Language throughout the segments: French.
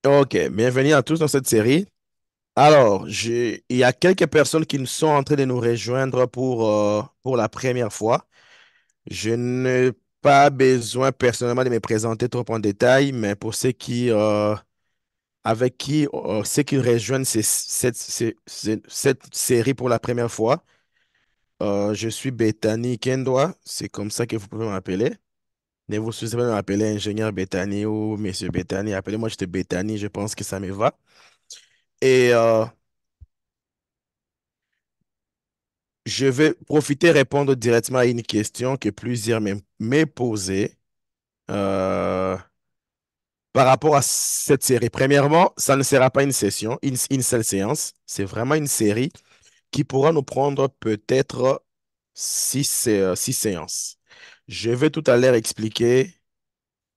Ok, bienvenue à tous dans cette série. Alors, il y a quelques personnes qui sont en train de nous rejoindre pour la première fois. Je n'ai pas besoin personnellement de me présenter trop en détail, mais pour ceux qui rejoignent cette série pour la première fois, je suis Bethany Kendwa, c'est comme ça que vous pouvez m'appeler. Ne vous souciez pas de m'appeler ingénieur Bethany ou monsieur Bethany, appelez-moi juste Bethany, je pense que ça me va. Et je vais profiter et répondre directement à une question que plusieurs m'ont posée euh, par rapport à cette série. Premièrement, ça ne sera pas une session, une seule séance. C'est vraiment une série qui pourra nous prendre peut-être six séances. Je vais tout à l'heure expliquer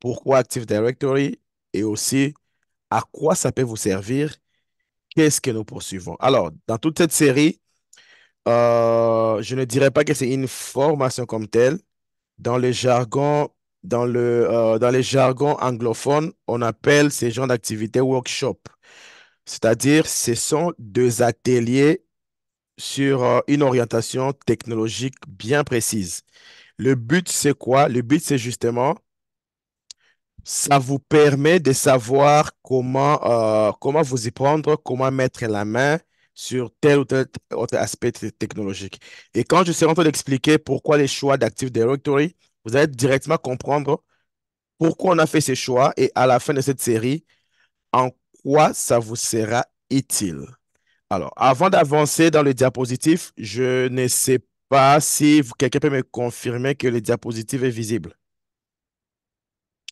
pourquoi Active Directory et aussi à quoi ça peut vous servir, qu'est-ce que nous poursuivons. Alors, dans toute cette série, je ne dirais pas que c'est une formation comme telle. Dans le jargon, dans les jargons anglophones, on appelle ces genres d'activités workshop. C'est-à-dire, ce sont deux ateliers sur une orientation technologique bien précise. Le but, c'est quoi? Le but, c'est justement, ça vous permet de savoir comment vous y prendre, comment mettre la main sur tel ou tel autre aspect technologique. Et quand je serai en train d'expliquer pourquoi les choix d'Active Directory, vous allez directement comprendre pourquoi on a fait ces choix et à la fin de cette série, en quoi ça vous sera utile. Alors, avant d'avancer dans le diapositif, je ne sais pas si quelqu'un peut me confirmer que le diapositif est visible.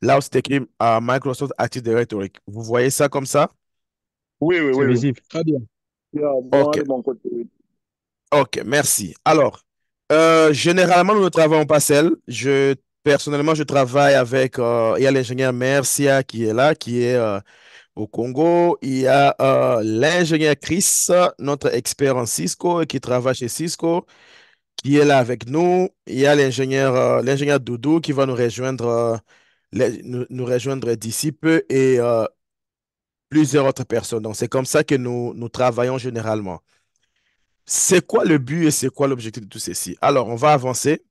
Là où c'est écrit Microsoft Active Directory. Vous voyez ça comme ça? Oui, oui, C'est oui, oui. visible. Très bien. Moi, OK, de mon côté, oui. OK, merci. Alors, généralement, nous ne travaillons pas seuls. Personnellement, je travaille avec, il y a l'ingénieur Mercia qui est là, qui est au Congo. Il y a l'ingénieur Chris, notre expert en Cisco, qui travaille chez Cisco, qui est là avec nous. Il y a l'ingénieur Doudou qui va nous rejoindre, nous rejoindre d'ici peu et plusieurs autres personnes. Donc, c'est comme ça que nous travaillons généralement. C'est quoi le but et c'est quoi l'objectif de tout ceci? Alors, on va avancer.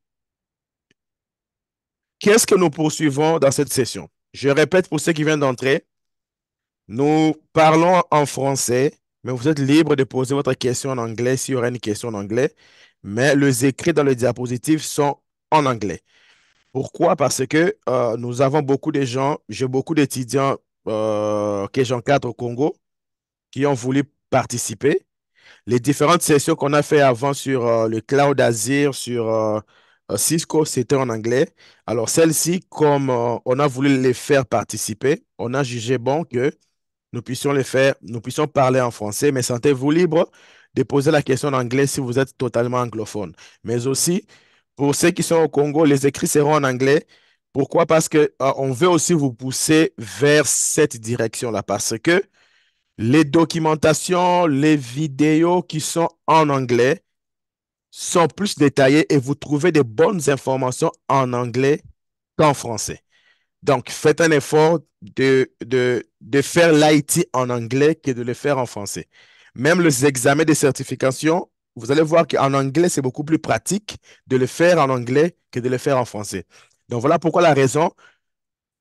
Qu'est-ce que nous poursuivons dans cette session? Je répète pour ceux qui viennent d'entrer, nous parlons en français, mais vous êtes libre de poser votre question en anglais s'il y aura une question en anglais, mais les écrits dans le diapositive sont en anglais. Pourquoi? Parce que nous avons beaucoup de gens, j'ai beaucoup d'étudiants que j'encadre au Congo qui ont voulu participer. Les différentes sessions qu'on a fait avant sur le cloud Azure, sur Cisco, c'était en anglais. Alors, celle-ci, comme on a voulu les faire participer, on a jugé bon que nous puissions les faire, nous puissions parler en français, mais sentez-vous libre de poser la question en anglais si vous êtes totalement anglophone. Mais aussi, pour ceux qui sont au Congo, les écrits seront en anglais. Pourquoi? Parce que on veut aussi vous pousser vers cette direction-là, parce que les documentations, les vidéos qui sont en anglais sont plus détaillées et vous trouvez des bonnes informations en anglais qu'en français. Donc, faites un effort de faire l'IT en anglais que de le faire en français. Même les examens de certification, vous allez voir qu'en anglais, c'est beaucoup plus pratique de le faire en anglais que de le faire en français. Donc, voilà pourquoi la raison,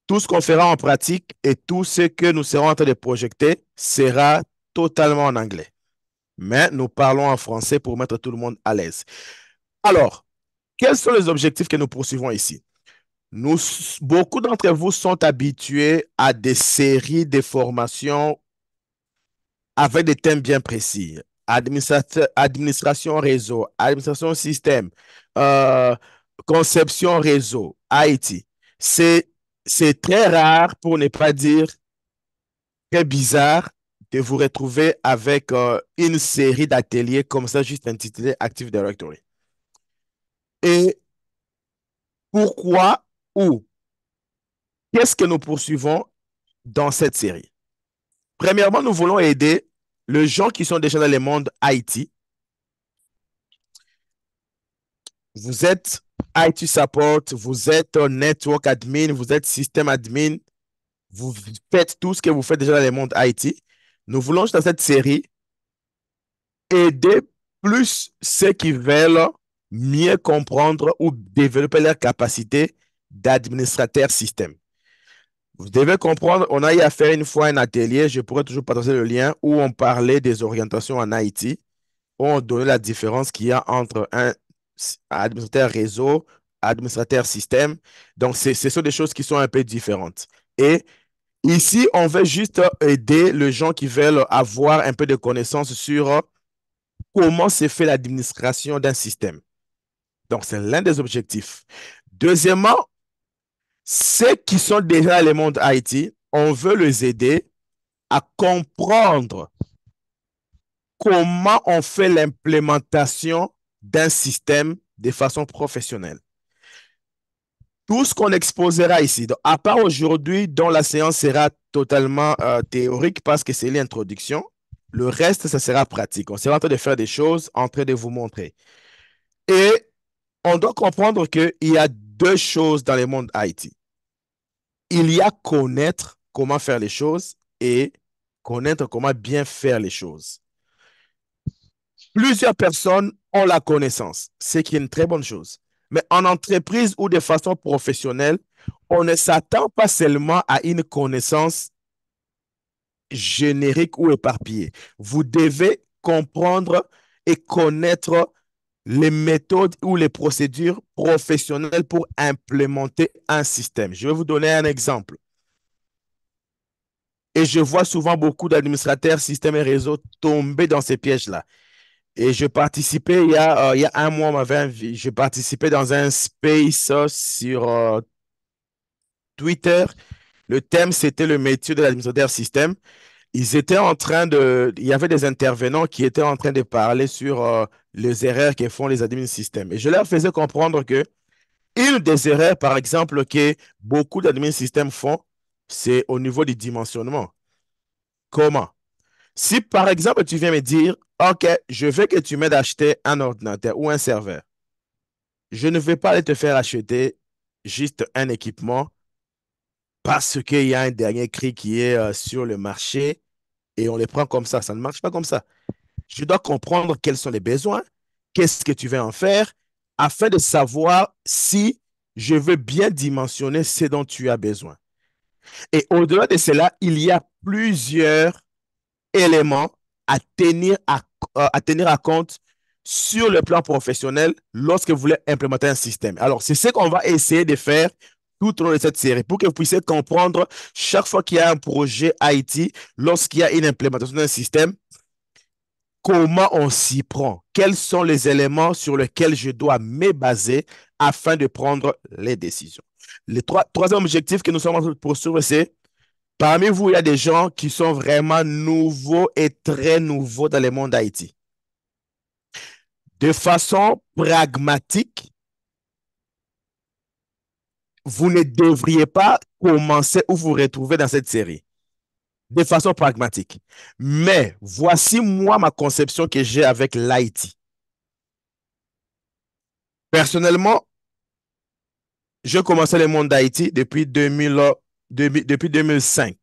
tout ce qu'on fera en pratique et tout ce que nous serons en train de projeter sera totalement en anglais. Mais nous parlons en français pour mettre tout le monde à l'aise. Alors, quels sont les objectifs que nous poursuivons ici? Nous, beaucoup d'entre vous sont habitués à des séries de formations avec des thèmes bien précis. Administration réseau, administration système, euh, conception réseau, IT. C'est, c'est très rare, pour ne pas dire très bizarre, de vous retrouver avec une série d'ateliers comme ça, juste intitulé Active Directory. Et pourquoi ou qu'est-ce que nous poursuivons dans cette série? Premièrement, nous voulons aider les gens qui sont déjà dans le monde IT. Vous êtes IT support, vous êtes network admin, vous êtes système admin, Vous faites tout ce que vous faites déjà dans le monde IT. Nous voulons, dans cette série, aider plus ceux qui veulent mieux comprendre ou développer leur capacité d'administrateur système. Vous devez comprendre, on a eu à faire une fois un atelier, je pourrais toujours partager le lien, où on parlait des orientations en IT, où on donnait la différence qu'il y a entre un administrateur réseau, administrateur système. Donc, ce sont des choses qui sont un peu différentes. Et ici, on veut juste aider les gens qui veulent avoir un peu de connaissances sur comment se fait l'administration d'un système. Donc, c'est l'un des objectifs. Deuxièmement, ceux qui sont déjà dans le monde IT, on veut les aider à comprendre comment on fait l'implémentation d'un système de façon professionnelle. Tout ce qu'on exposera ici, donc, à part aujourd'hui, dont la séance sera totalement théorique parce que c'est l'introduction, le reste, ça sera pratique. On sera en train de faire des choses, en train de vous montrer. Et on doit comprendre qu'il y a deux choses dans le monde IT. Il y a connaître comment faire les choses et connaître comment bien faire les choses. Plusieurs personnes ont la connaissance, ce qui est une très bonne chose. Mais en entreprise ou de façon professionnelle, on ne s'attend pas seulement à une connaissance générique ou éparpillée. Vous devez comprendre et connaître les méthodes ou les procédures professionnelles pour implémenter un système. Je vais vous donner un exemple. Et je vois souvent beaucoup d'administrateurs systèmes et réseaux tomber dans ces pièges-là. Et je participais il y a un mois, je participais dans un space sur Twitter. Le thème, c'était le métier de l'administrateur système. Ils étaient en train de, il y avait des intervenants qui étaient en train de parler sur les erreurs que font les admins système. Et je leur faisais comprendre que une des erreurs, par exemple, que beaucoup d'admins système font, c'est au niveau du dimensionnement. Comment? Si, par exemple, tu viens me dire, OK, je veux que tu m'aides à acheter un ordinateur ou un serveur, je ne vais pas aller te faire acheter juste un équipement parce qu'il y a un dernier cri qui est sur le marché et on les prend comme ça. Ça ne marche pas comme ça. Je dois comprendre quels sont les besoins, qu'est-ce que tu veux en faire, afin de savoir si je veux bien dimensionner ce dont tu as besoin. Et au-delà de cela, il y a plusieurs éléments à tenir à compte sur le plan professionnel lorsque vous voulez implémenter un système. Alors, c'est ce qu'on va essayer de faire tout au long de cette série pour que vous puissiez comprendre chaque fois qu'il y a un projet IT, lorsqu'il y a une implémentation d'un système, comment on s'y prend, quels sont les éléments sur lesquels je dois me baser afin de prendre les décisions. Le troisième objectif que nous sommes en train de poursuivre, c'est parmi vous, il y a des gens qui sont vraiment nouveaux et très nouveaux dans le monde IT. De façon pragmatique, vous ne devriez pas commencer ou vous retrouver dans cette série. De façon pragmatique. Mais voici moi ma conception que j'ai avec l'IT. Personnellement, je commençais le monde d'IT depuis 2005.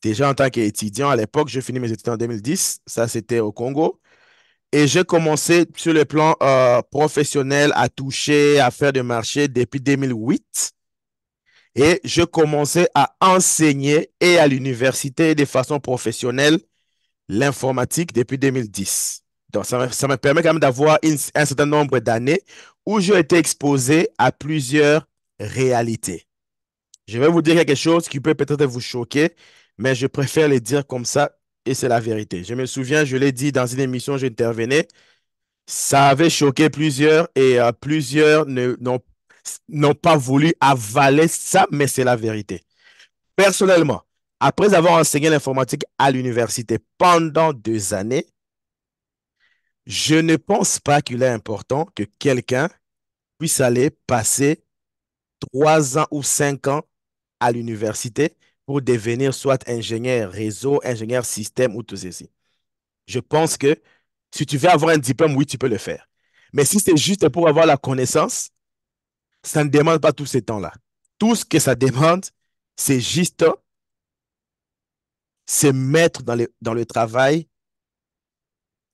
Déjà en tant qu'étudiant, à l'époque, je finis mes études en 2010. Ça, c'était au Congo. Et j'ai commencé sur le plan professionnel à toucher, à faire des marchés depuis 2008. Et je commençais à enseigner et à l'université de façon professionnelle l'informatique depuis 2010. Donc, ça me permet quand même d'avoir un certain nombre d'années où j'ai été exposé à plusieurs réalités. Je vais vous dire quelque chose qui peut peut-être vous choquer, mais je préfère le dire comme ça et c'est la vérité. Je me souviens, je l'ai dit dans une émission où j'intervenais, ça avait choqué plusieurs et plusieurs n'ont pas voulu avaler ça, mais c'est la vérité. Personnellement, après avoir enseigné l'informatique à l'université pendant 2 années, je ne pense pas qu'il est important que quelqu'un puisse aller passer 3 ans ou 5 ans à l'université pour devenir soit ingénieur réseau, ingénieur système ou tout ceci. Je pense que si tu veux avoir un diplôme, oui, tu peux le faire. Mais si c'est juste pour avoir la connaissance, ça ne demande pas tout ce temps-là. Tout ce que ça demande, c'est juste c'est mettre dans le travail,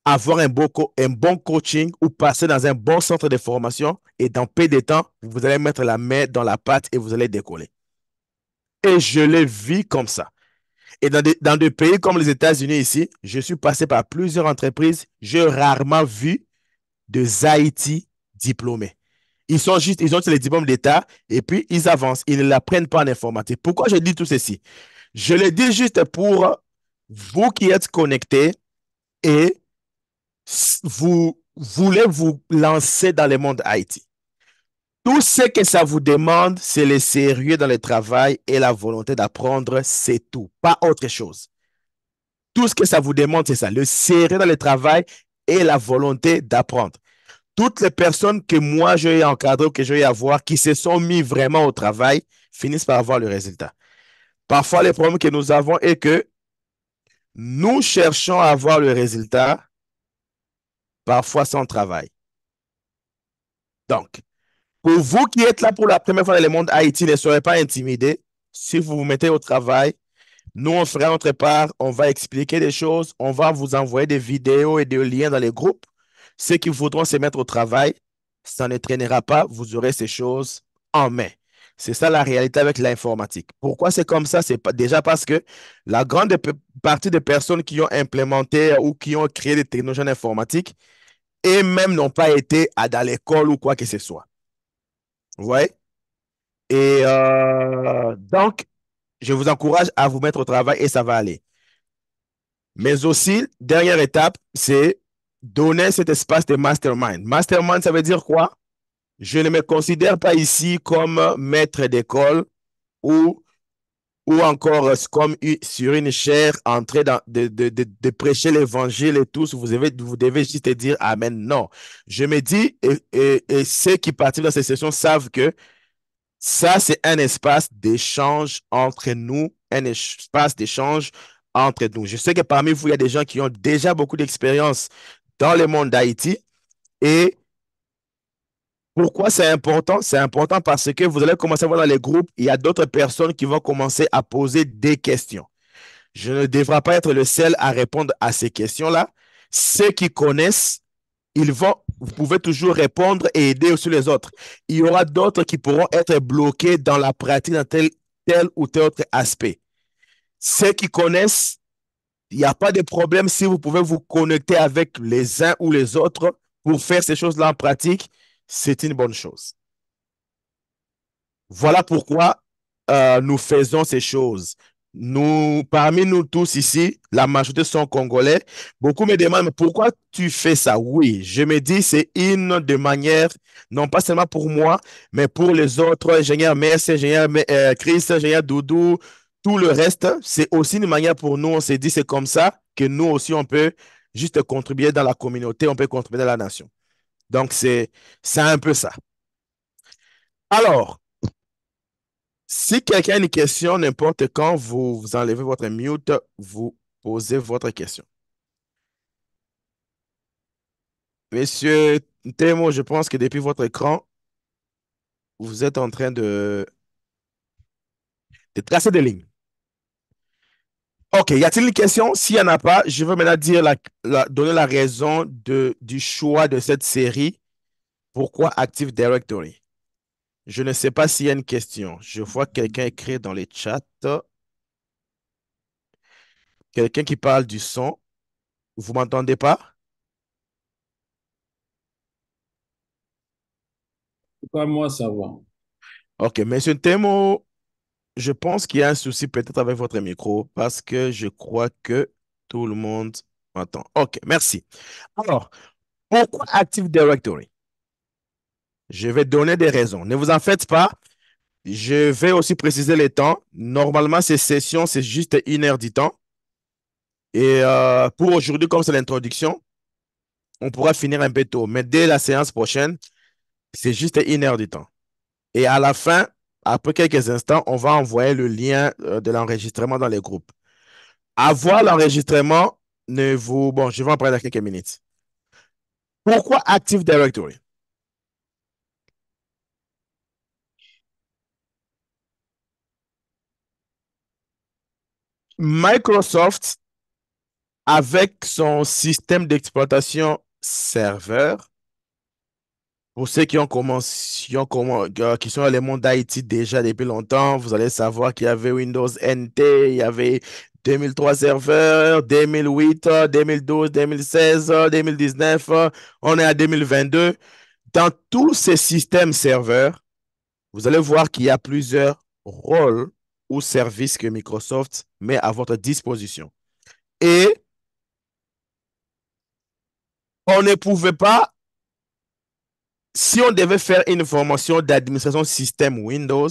avoir un bon coaching ou passer dans un bon centre de formation et dans peu de temps, vous allez mettre la main dans la pâte et vous allez décoller. Et je le vis comme ça. Et dans des pays comme les États-Unis ici, je suis passé par plusieurs entreprises. J'ai rarement vu de Haïti diplômés. Ils ont les diplômes d'État et puis ils avancent. Ils ne l'apprennent pas en informatique. Pourquoi je dis tout ceci? Je le dis juste pour vous qui êtes connectés et vous voulez vous lancer dans le monde Haïti. Tout ce que ça vous demande, c'est le sérieux dans le travail et la volonté d'apprendre, c'est tout, pas autre chose. Tout ce que ça vous demande, c'est ça, le sérieux dans le travail et la volonté d'apprendre. Toutes les personnes que moi j'ai encadrées ou que j'ai avoir qui se sont mis vraiment au travail finissent par avoir le résultat. Parfois, le problème que nous avons est que nous cherchons à avoir le résultat, parfois sans travail. Donc, pour vous qui êtes là pour la première fois dans le monde Haïti, ne soyez pas intimidés. Si vous vous mettez au travail, nous, on fera notre part, on va expliquer des choses, on va vous envoyer des vidéos et des liens dans les groupes. Ceux qui voudront se mettre au travail, ça ne traînera pas, vous aurez ces choses en main. C'est ça la réalité avec l'informatique. Pourquoi c'est comme ça? C'est déjà parce que la grande partie des personnes qui ont implémenté ou qui ont créé des technologies informatiques et même n'ont pas été dans l'école ou quoi que ce soit. Vous voyez? Et donc, je vous encourage à vous mettre au travail et ça va aller. Mais aussi, dernière étape, c'est donner cet espace de mastermind. Mastermind, ça veut dire quoi? Je ne me considère pas ici comme maître d'école ou, ou encore comme sur une chaire en train de prêcher l'évangile et tout. Vous devez juste dire Amen. Non. Je me dis, et ceux qui participent dans ces sessions savent que ça, c'est un espace d'échange entre nous, un espace d'échange entre nous. Je sais que parmi vous, il y a des gens qui ont déjà beaucoup d'expérience dans le monde d'Haïti. Et pourquoi c'est important? C'est important parce que vous allez commencer à voir dans les groupes, il y a d'autres personnes qui vont commencer à poser des questions. Je ne devrais pas être le seul à répondre à ces questions-là. Ceux qui connaissent, vous pouvez toujours répondre et aider aussi les autres. Il y aura d'autres qui pourront être bloqués dans la pratique dans tel ou tel autre aspect. Ceux qui connaissent, il n'y a pas de problème si vous pouvez vous connecter avec les uns ou les autres pour faire ces choses-là en pratique. C'est une bonne chose. Voilà pourquoi nous faisons ces choses. Parmi nous tous ici, la majorité sont congolais. Beaucoup me demandent, mais pourquoi tu fais ça? Oui, je me dis, c'est une de manière, non pas seulement pour moi, mais pour les autres ingénieurs, Merci, ingénieur Chris, ingénieur Doudou, tout le reste. C'est aussi une manière pour nous. On s'est dit, c'est comme ça que nous aussi, on peut juste contribuer dans la communauté, on peut contribuer dans la nation. Donc, c'est un peu ça. Alors, si quelqu'un a une question, n'importe quand, vous enlevez votre mute, vous posez votre question. Monsieur Temo, je pense que depuis votre écran, vous êtes en train de tracer des lignes. OK, y a-t-il une question? S'il n'y en a pas, je vais maintenant dire donner la raison du choix de cette série. Pourquoi Active Directory? Je ne sais pas s'il y a une question. Je vois quelqu'un écrire dans les chats. Quelqu'un qui parle du son. Vous m'entendez pas? Pas moi, ça va. OK, Monsieur Temo, je pense qu'il y a un souci peut-être avec votre micro parce que je crois que tout le monde m'entend. OK, merci. Alors, pourquoi Active Directory? Je vais donner des raisons. Ne vous en faites pas. Je vais aussi préciser les temps. Normalement, ces sessions, c'est juste 1 heure du temps. Et pour aujourd'hui, comme c'est l'introduction, on pourra finir un peu tôt. Mais dès la séance prochaine, c'est juste 1 heure du temps. Et à la fin, après quelques instants, on va envoyer le lien de l'enregistrement dans les groupes. Avoir l'enregistrement, bon, je vais en parler dans quelques minutes. Pourquoi Active Directory? Microsoft, avec son système d'exploitation serveur, pour ceux qui ont commencé, qui sont dans le monde d'IT déjà depuis longtemps, vous allez savoir qu'il y avait Windows NT, il y avait 2003 serveurs, 2008, 2012, 2016, 2019, on est à 2022. Dans tous ces systèmes serveurs, vous allez voir qu'il y a plusieurs rôles ou services que Microsoft met à votre disposition. Et on ne pouvait pas, si on devait faire une formation d'administration système Windows,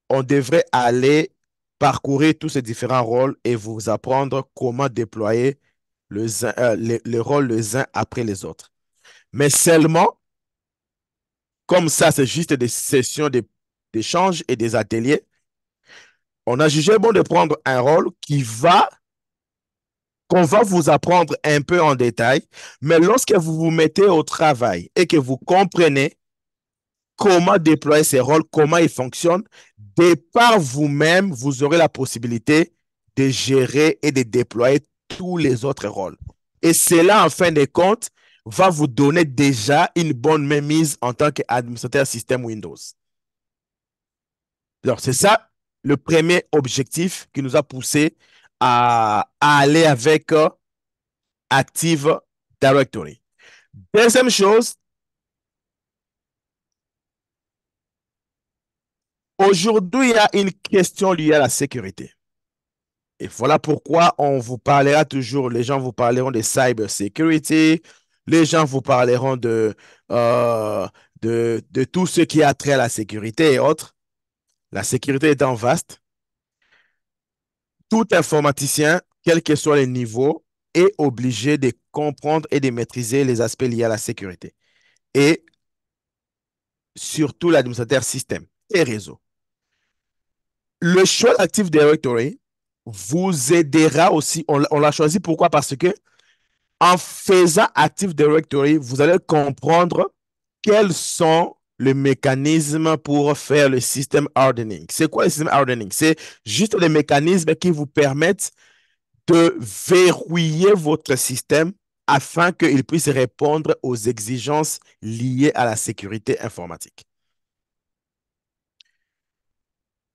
on devrait aller parcourir tous ces différents rôles et vous apprendre comment déployer les rôles les uns après les autres. Mais seulement, comme ça, c'est juste des sessions d'échange et des ateliers, on a jugé bon de prendre un rôle qu'on va vous apprendre un peu en détail, mais lorsque vous vous mettez au travail et que vous comprenez comment déployer ces rôles, comment ils fonctionnent, de par vous-même, vous aurez la possibilité de gérer et de déployer tous les autres rôles. Et cela, en fin de compte, va vous donner déjà une bonne mainmise en tant qu'administrateur système Windows. Alors, c'est ça le premier objectif qui nous a poussé à aller avec Active Directory. Deuxième chose, aujourd'hui, il y a une question liée à la sécurité. Et voilà pourquoi on vous parlera toujours, les gens vous parleront de cyber security, les gens vous parleront euh, de tout ce qui a trait à la sécurité et autres. La sécurité étant vaste, tout informaticien, quel que soit le niveau, est obligé de comprendre et de maîtriser les aspects liés à la sécurité. Et surtout l'administrateur système et réseau. Le choix d'Active Directory vous aidera aussi. On l'a choisi pourquoi? Parce que en faisant Active Directory, vous allez comprendre quels sont les mécanismes pour faire le système hardening. C'est quoi le système hardening? C'est juste les mécanismes qui vous permettent de verrouiller votre système afin qu'il puisse répondre aux exigences liées à la sécurité informatique.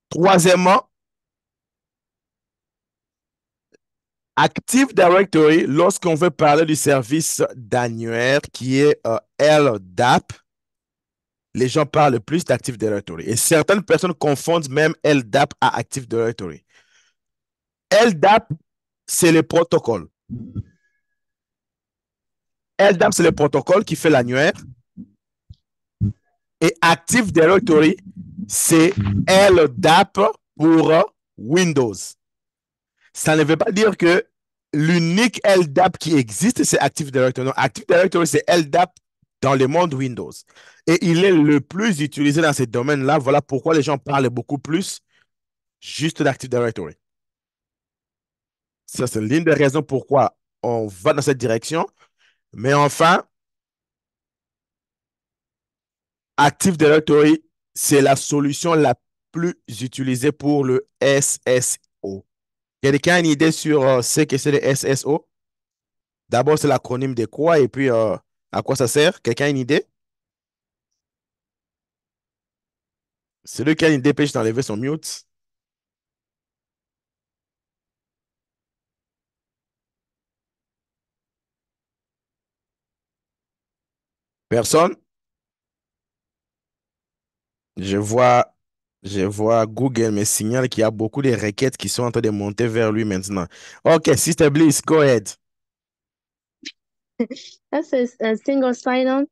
Troisièmement, Active Directory, lorsqu'on veut parler du service d'annuaire qui est LDAP, les gens parlent plus d'Active Directory. Et certaines personnes confondent même LDAP à Active Directory. LDAP, c'est le protocole. LDAP, c'est le protocole qui fait l'annuaire. Et Active Directory, c'est LDAP pour Windows. Ça ne veut pas dire que l'unique LDAP qui existe, c'est Active Directory. Non, Active Directory, c'est LDAP dans le monde Windows. Et il est le plus utilisé dans ces domaines-là. Voilà pourquoi les gens parlent beaucoup plus juste d'Active Directory. Ça, c'est l'une des raisons pourquoi on va dans cette direction. Mais enfin, Active Directory, c'est la solution la plus utilisée pour le SSO. Quelqu'un a une idée sur ce que c'est le SSO? D'abord, c'est l'acronyme de quoi et puis à quoi ça sert? Quelqu'un a une idée? Celui qui a une idée peut juste enlever son mute. Personne? Je vois, je vois Google me signale qu'il y a beaucoup de requêtes qui sont en train de monter vers lui maintenant. OK, Sister Bliss, go ahead. That's a single sign-on.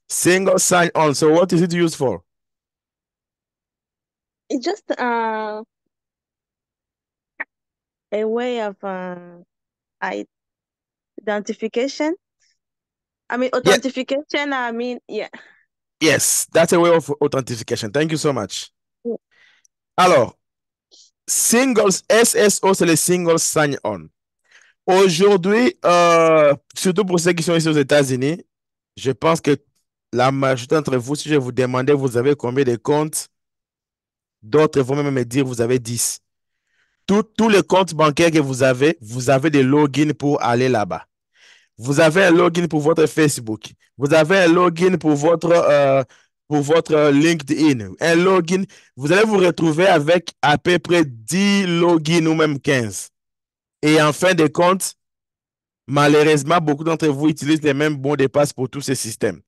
Single sign-on. So what is it used for? It's just a way of identification. I mean, Yeah, authentication. I mean, yeah. yes, that's a way of authentication. Thank you so much. Yeah. Alors, singles, SSO, c'est le single sign-on. Aujourd'hui, surtout pour ceux qui sont ici aux États-Unis, je pense que la majorité d'entre vous, si je vous demandais, vous avez combien de comptes, d'autres vont même me dire vous avez 10. tous les comptes bancaires que vous avez des logins pour aller là-bas. Vous avez un login pour votre Facebook. Vous avez un login pour votre LinkedIn. Un login. Vous allez vous retrouver avec à peu près 10 logins ou même 15. Et en fin de compte, malheureusement, beaucoup d'entre vous utilisent les mêmes mots de passe pour tous ces systèmes.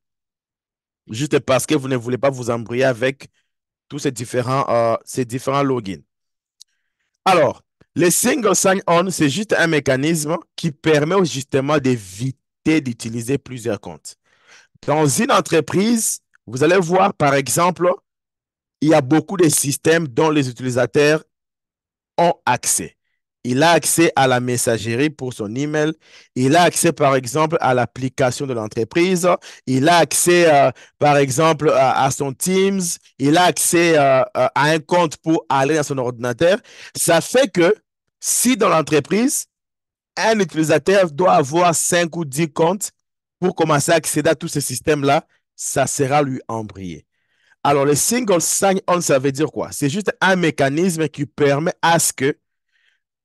Juste parce que vous ne voulez pas vous embrouiller avec tous ces différents logins. Alors, le single sign-on, c'est juste un mécanisme qui permet justement d'éviter d'utiliser plusieurs comptes. Dans une entreprise, vous allez voir, par exemple, il y a beaucoup de systèmes dont les utilisateurs ont accès. Il a accès à la messagerie pour son email. Il a accès, par exemple, à l'application de l'entreprise. Il a accès, par exemple, à son Teams. Il a accès à un compte pour aller dans son ordinateur. Ça fait que si dans l'entreprise, un utilisateur doit avoir 5 ou 10 comptes pour commencer à accéder à tous ces systèmes-là, ça sera lui embrayé. Alors, le single sign-on, ça veut dire quoi? C'est juste un mécanisme qui permet à ce que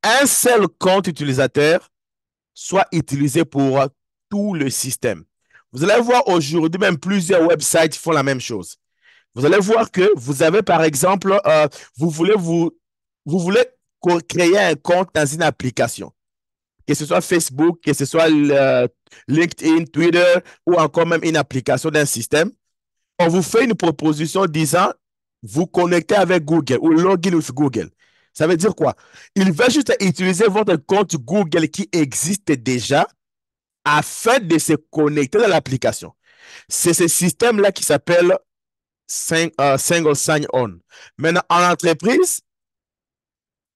un seul compte utilisateur soit utilisé pour tout le système. Vous allez voir aujourd'hui, même plusieurs websites font la même chose. Vous allez voir que vous avez, par exemple, vous voulez, vous voulez créer un compte dans une application, que ce soit Facebook, que ce soit LinkedIn, Twitter ou encore même une application d'un système. On vous fait une proposition disant vous connectez avec Google ou login with Google. Ça veut dire quoi? Il va juste utiliser votre compte Google qui existe déjà afin de se connecter dans l'application. C'est ce système-là qui s'appelle Single Sign-On. Maintenant, en entreprise,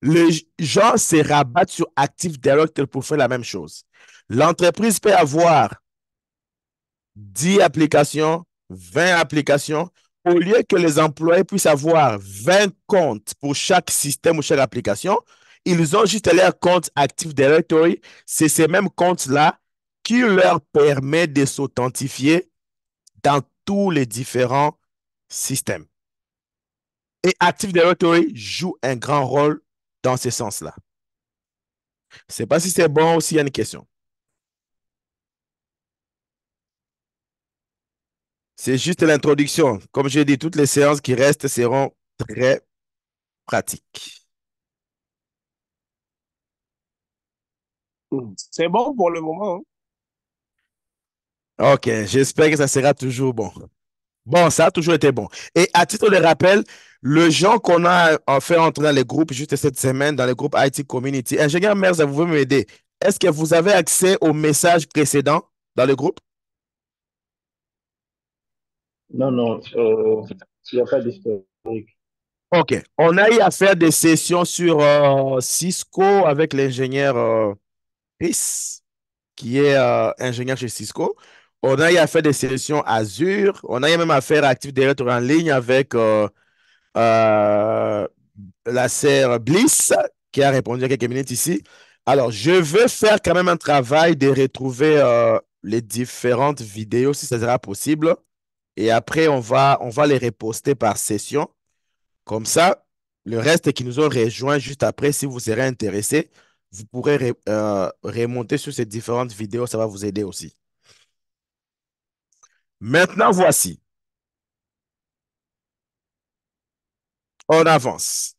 les gens se rabattent sur Active Directory pour faire la même chose. L'entreprise peut avoir 10 applications, 20 applications, au lieu que les employés puissent avoir 20 comptes pour chaque système ou chaque application, ils ont juste leur compte Active Directory. C'est ces mêmes comptes-là qui leur permet de s'authentifier dans tous les différents systèmes. Et Active Directory joue un grand rôle dans ce sens-là. Je ne sais pas si c'est bon ou s'il y a une question. C'est juste l'introduction. Comme j'ai dit, toutes les séances qui restent seront très pratiques. C'est bon pour le moment, hein. Ok, j'espère que ça sera toujours bon. Bon, ça a toujours été bon. Et à titre de rappel, le gens qu'on a fait entrer dans les groupes juste cette semaine, dans le groupe IT Community, ingénieur Merz, vous pouvez m'aider. Est-ce que vous avez accès aux messages précédents dans le groupe? Non, non, il n'y a pas d'historique. Ok, on a eu à faire des sessions sur Cisco avec l'ingénieur Chris, qui est ingénieur chez Cisco. On a eu à faire des sessions Azure. On a eu même à faire Active Directory en ligne avec euh, la sœur Bliss, qui a répondu à quelques minutes ici. Alors, je veux faire quand même un travail de retrouver les différentes vidéos, si ça sera possible. Et après, on va les reposter par session. Comme ça, le reste qui nous ont rejoints juste après, si vous serez intéressé, vous pourrez remonter sur ces différentes vidéos. Ça va vous aider aussi. Maintenant, voici. On avance.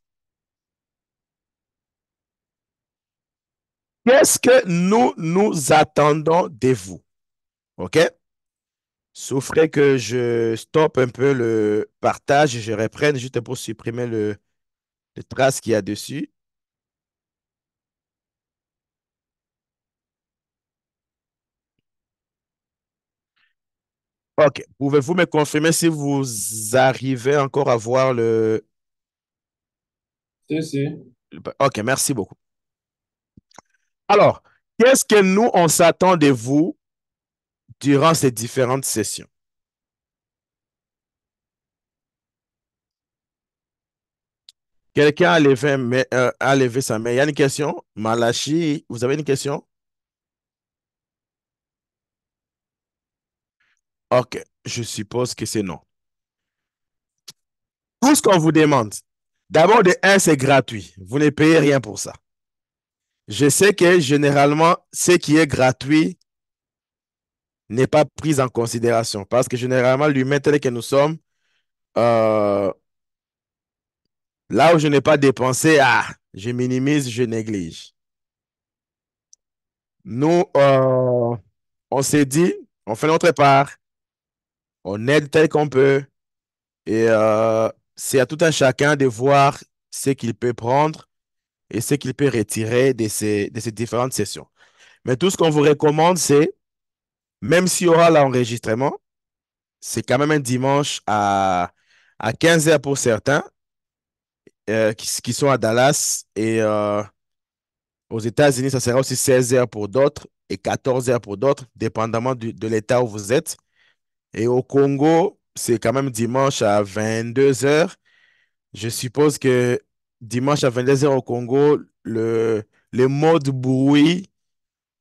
Qu'est-ce que nous attendons de vous? OK? Souffrez que je stoppe un peu le partage et je reprenne juste pour supprimer le trace qu'il y a dessus. OK. Pouvez-vous me confirmer si vous arrivez encore à voir Si, si. OK, merci beaucoup. Alors, qu'est-ce que nous, on s'attend de vous durant ces différentes sessions? Quelqu'un a levé sa main. Il y a une question? Malachi, vous avez une question? OK, je suppose que c'est non. Tout ce qu'on vous demande, D'abord, de un, c'est gratuit. Vous ne payez rien pour ça. Je sais que généralement, ce qui est gratuit n'est pas pris en considération parce que généralement, l'humain tel que nous sommes, euh, là où je n'ai pas dépensé, je minimise, je néglige. Nous, on s'est dit, on fait notre part, on aide tel qu'on peut et c'est à tout un chacun de voir ce qu'il peut prendre et ce qu'il peut retirer de ces différentes sessions. Mais tout ce qu'on vous recommande, c'est, même s'il y aura l'enregistrement, c'est quand même un dimanche à 15 heures pour certains qui sont à Dallas et aux États-Unis, ça sera aussi 16 heures pour d'autres et 14 heures pour d'autres, dépendamment de l'État où vous êtes. Et au Congo, c'est quand même dimanche à 22 heures. Je suppose que dimanche à 22 heures au Congo, le mode bruit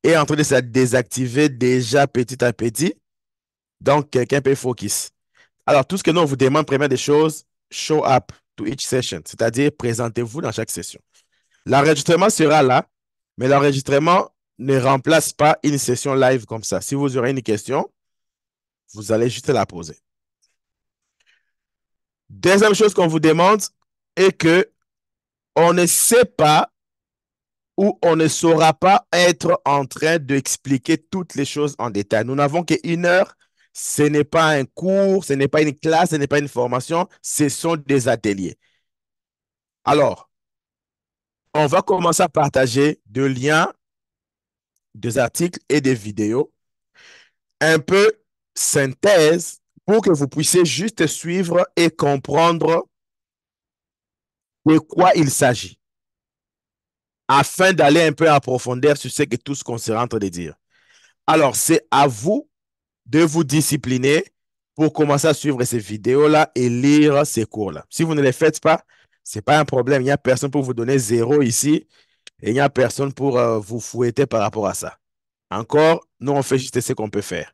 est en train de se désactiver déjà petit à petit. Donc, quelqu'un peut focus. Alors, tout ce que nous, on vous demande, première des choses, show up to each session, c'est-à-dire présentez-vous dans chaque session. L'enregistrement sera là, mais l'enregistrement ne remplace pas une session live comme ça. Si vous aurez une question, vous allez juste la poser. Deuxième chose qu'on vous demande est que on ne sait pas ou on ne saura pas être en train d'expliquer toutes les choses en détail. Nous n'avons qu'une heure. Ce n'est pas un cours, ce n'est pas une classe, ce n'est pas une formation, ce sont des ateliers. Alors, on va commencer à partager des liens, des articles et des vidéos, un peu synthèse pour que vous puissiez juste suivre et comprendre de quoi il s'agit, afin d'aller un peu approfondir sur ce que tout ce qu'on sera en train de dire. Alors, c'est à vous de vous discipliner pour commencer à suivre ces vidéos-là et lire ces cours-là. Si vous ne les faites pas, ce n'est pas un problème. Il n'y a personne pour vous donner zéro ici et il n'y a personne pour vous fouetter par rapport à ça. Encore, nous, on fait juste ce qu'on peut faire.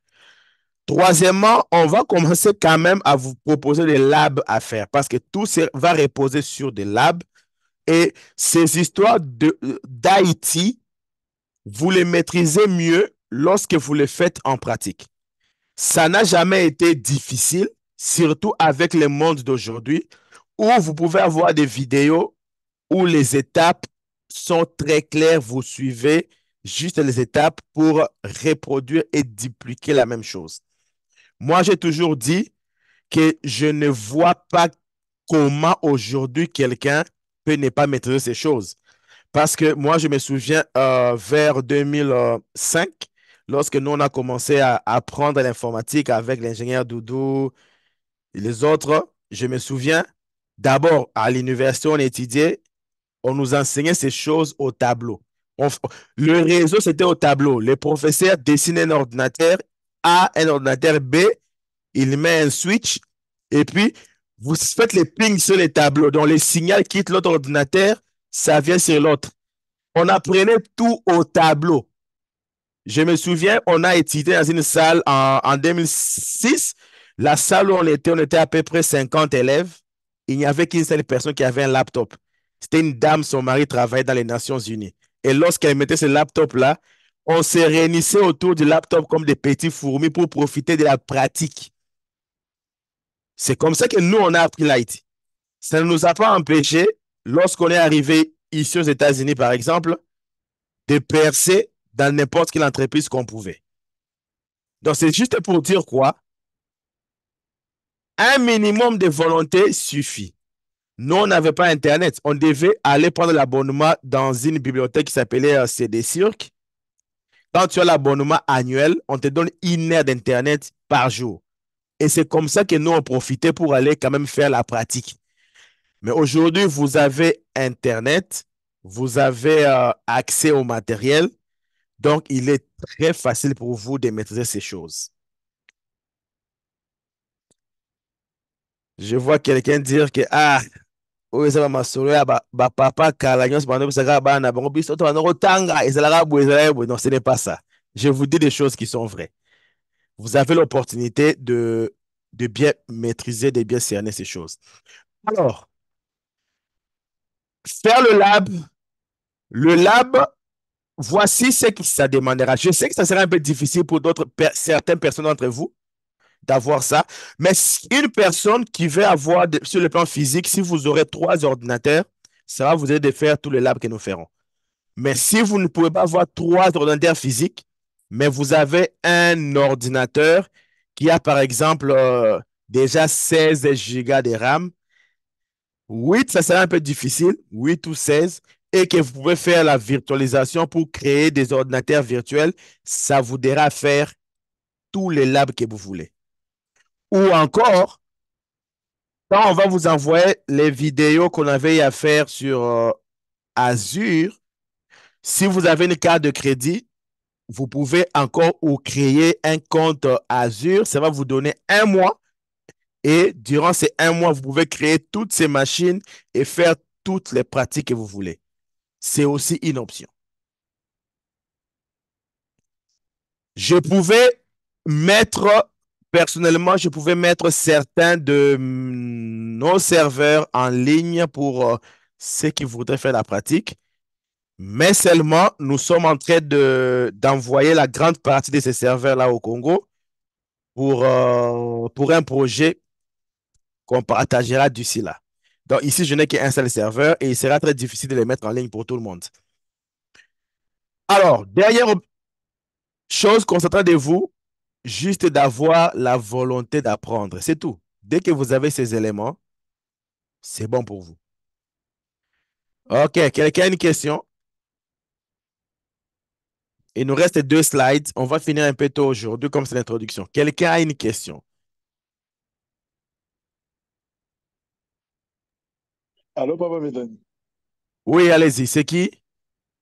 Troisièmement, on va commencer quand même à vous proposer des labs à faire parce que tout va reposer sur des labs et ces histoires d'Haïti, vous les maîtrisez mieux lorsque vous les faites en pratique. Ça n'a jamais été difficile, surtout avec le monde d'aujourd'hui, où vous pouvez avoir des vidéos où les étapes sont très claires. Vous suivez juste les étapes pour reproduire et dupliquer la même chose. Moi, j'ai toujours dit que je ne vois pas comment aujourd'hui quelqu'un peut ne pas maîtriser ces choses. Parce que moi, je me souviens vers 2005, lorsque nous, on a commencé à apprendre l'informatique avec l'ingénieur Doudou et les autres, je me souviens, d'abord, à l'université, on étudiait, on nous enseignait ces choses au tableau. On- le réseau, c'était au tableau. Les professeurs dessinaient un ordinateur A, un ordinateur B, il met un switch, et puis vous faites les pings sur les tableaux. Donc, le signal quitte l'autre ordinateur, ça vient sur l'autre. On apprenait tout au tableau. Je me souviens, on a étudié dans une salle en 2006. La salle où on était à peu près 50 élèves. Il n'y avait qu'une seule personne qui avait un laptop. C'était une dame, son mari travaillait dans les Nations Unies. Et lorsqu'elle mettait ce laptop-là, on se réunissait autour du laptop comme des petits fourmis pour profiter de la pratique. C'est comme ça que nous, on a appris l'IT. Ça ne nous a pas empêché, lorsqu'on est arrivé ici aux États-Unis, par exemple, de percer dans n'importe quelle entreprise qu'on pouvait. Donc, c'est juste pour dire quoi? Un minimum de volonté suffit. Nous, on n'avait pas Internet. On devait aller prendre l'abonnement dans une bibliothèque qui s'appelait CD Cirque. Quand tu as l'abonnement annuel, on te donne une heure d'Internet par jour. Et c'est comme ça que nous, on profitait pour aller quand même faire la pratique. Mais aujourd'hui, vous avez Internet, vous avez accès au matériel. Donc, il est très facile pour vous de maîtriser ces choses. Je vois quelqu'un dire que, oyo eza bamasolo ya bapapa kala nyonso bando bisaka bana na bango biso to bando kotanga ezalaka boye ezalaka boye. Non, ce n'est pas ça. Je vous dis des choses qui sont vraies. Vous avez l'opportunité de bien maîtriser, de bien cerner ces choses. Alors, Faire le lab, voici ce que ça demandera. Je sais que ça sera un peu difficile pour certaines personnes d'entre vous d'avoir ça, mais une personne qui veut avoir, sur le plan physique, si vous aurez 3 ordinateurs, ça va vous aider de faire tout le lab que nous ferons. Mais si vous ne pouvez pas avoir 3 ordinateurs physiques, mais vous avez un ordinateur qui a par exemple déjà 16 gigas de RAM, 8, ça sera un peu difficile, 8 ou 16, et que vous pouvez faire la virtualisation pour créer des ordinateurs virtuels, ça vous aidera à faire tous les labs que vous voulez. Ou encore, quand on va vous envoyer les vidéos qu'on avait à faire sur Azure, si vous avez une carte de crédit, vous pouvez encore ou créer un compte Azure. Ça va vous donner un mois. Et durant ces un mois, vous pouvez créer toutes ces machines et faire toutes les pratiques que vous voulez. C'est aussi une option. Je pouvais mettre, personnellement, je pouvais mettre certains de nos serveurs en ligne pour ceux qui voudraient faire la pratique. Mais seulement, nous sommes en train d'envoyer la grande partie de ces serveurs-là au Congo pour un projet qu'on partagera d'ici là. Donc ici, je n'ai qu'un seul serveur et il sera très difficile de les mettre en ligne pour tout le monde. Alors, dernière chose qu'on s'attend de vous, juste d'avoir la volonté d'apprendre. C'est tout. Dès que vous avez ces éléments, c'est bon pour vous. OK, quelqu'un a une question? Il nous reste 2 slides. On va finir un peu tôt aujourd'hui, comme c'est l'introduction. Quelqu'un a une question? Hello, Papa Midan. Oui, allez-y. C'est qui?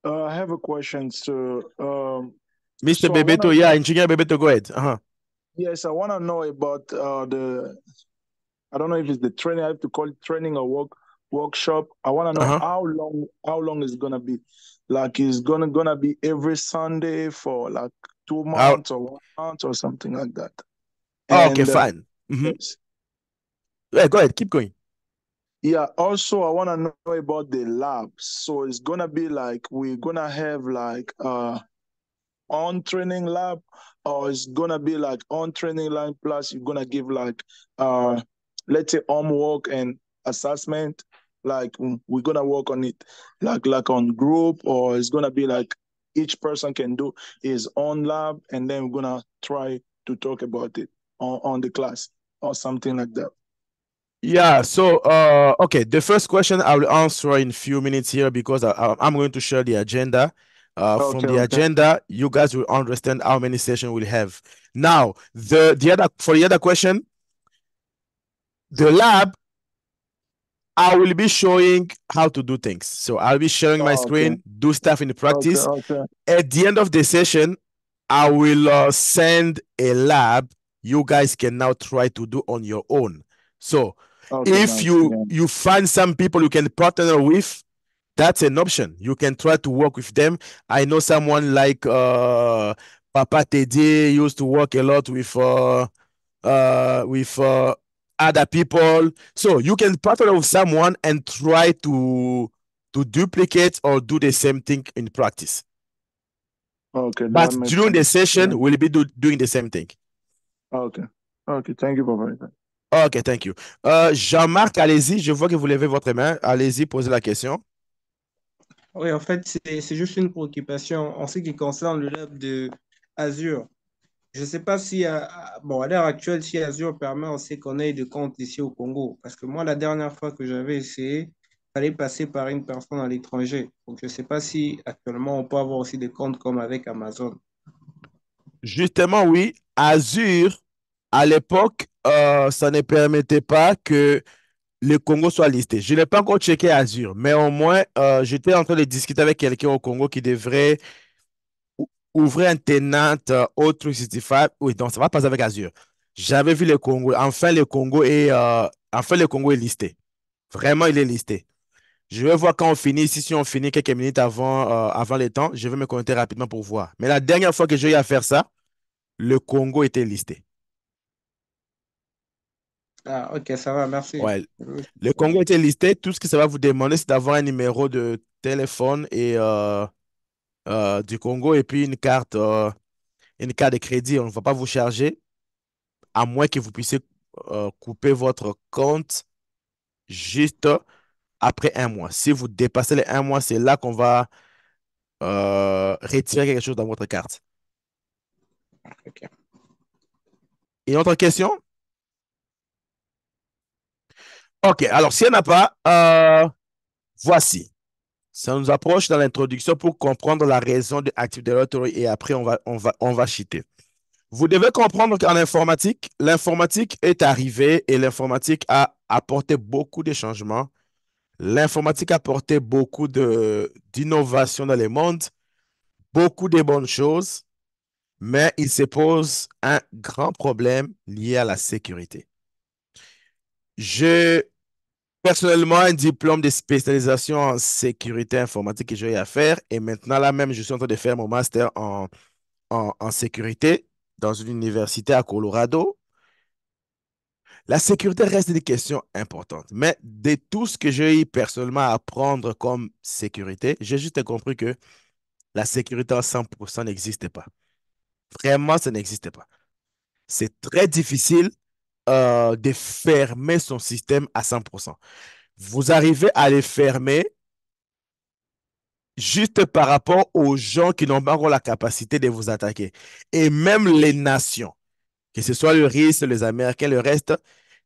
I have a question. So, Mr. so I Bebeto, wanna yeah, know. Engineer Bebeto, go ahead. Yes, I wanna know about the. I don't know if it's the training. I have to call it training or workshop. I wanna know Uh-huh. how long is gonna be. Like, is gonna be every Sunday for like 2 months or 1 month or something like that. Okay, And fine. yes, Yeah, go ahead. Keep going. yeah. Also, I wanna know about the lab. So it's gonna be like we're gonna have like on training lab, or it's gonna be like on training lab plus you're gonna give like let's say homework and assessment, like we're gonna work on it like on group, or it's gonna be like each person can do his own lab and then we're gonna try to talk about it on the class or something like that. Yeah, so, okay, the first question I will answer in a few minutes here because I'm going to share the agenda. From Okay, the okay. agenda, you guys will understand how many sessions we'll have. Now, for the other question, the lab, I will be showing how to do things. So I'll be sharing my Oh, okay. screen, do stuff in the Okay, practice. okay. At the end of the session, I will send a lab you guys can now try to do on your own. So Okay, if nice. you Yeah. you find some people you can partner with, that's an option. You can try to work with them. I know someone like Papa Teddy used to work a lot with other people. So you can partner with someone and try to duplicate or do the same thing in practice. Okay, that But makes during the sense. Yeah. session, we'll be doing the same thing. Okay. Okay, thank you, Papa. OK, thank you. Jean-Marc, allez-y. Je vois que vous levez votre main. Allez-y, posez la question. Oui, en fait, c'est juste une préoccupation en ce qui concerne le lab de Azure. Je ne sais pas si, bon, à l'heure actuelle, si Azure permet aussi qu'on ait de compte ici au Congo. Parce que moi, la dernière fois que j'avais essayé, il fallait passer par une personne à l'étranger. Donc, je ne sais pas si actuellement, on peut avoir aussi des comptes comme avec Amazon. Justement, oui, Azure, à l'époque, ça ne permettait pas que le Congo soit listé. Je n'ai pas encore checké Azure, mais au moins, j'étais en train de discuter avec quelqu'un au Congo qui devrait ouvrir un tenant O365. Oui, donc ça va passer avec Azure. J'avais vu le Congo. Enfin, le Congo est listé. Vraiment, il est listé. Je vais voir quand on finit. Ici, si on finit quelques minutes avant le temps, je vais me connecter rapidement pour voir. Mais la dernière fois que j'ai eu à faire ça, le Congo était listé. Ah, ok, ça va, merci. Ouais, Oui. le Congo était listé. Tout ce que ça va vous demander, c'est d'avoir un numéro de téléphone du Congo et puis une carte de crédit. On ne va pas vous charger, à moins que vous puissiez couper votre compte juste après un mois. Si vous dépassez les un mois, c'est là qu'on va retirer quelque chose dans votre carte. Ok. Une autre question? OK, alors s'il n'y en a pas, voici. Ça nous approche dans l'introduction pour comprendre la raison de Active Directory et après on va cheater. Vous devez comprendre qu'en informatique, l'informatique est arrivée et l'informatique a apporté beaucoup de changements. L'informatique a apporté beaucoup d'innovations dans le monde, beaucoup de bonnes choses, mais il se pose un grand problème lié à la sécurité. J'ai personnellement un diplôme de spécialisation en sécurité informatique que j'ai à faire et maintenant là même, je suis en train de faire mon master en sécurité dans une université à Colorado. La sécurité reste une question importante, mais de tout ce que j'ai eu personnellement à apprendre comme sécurité, j'ai juste compris que la sécurité à 100% n'existe pas. Vraiment, ça n'existe pas. C'est très difficile de fermer son système à 100%. Vous arrivez à les fermer juste par rapport aux gens qui n'ont pas encore la capacité de vous attaquer. Et même les nations, que ce soit le Russe, les Américains, le reste,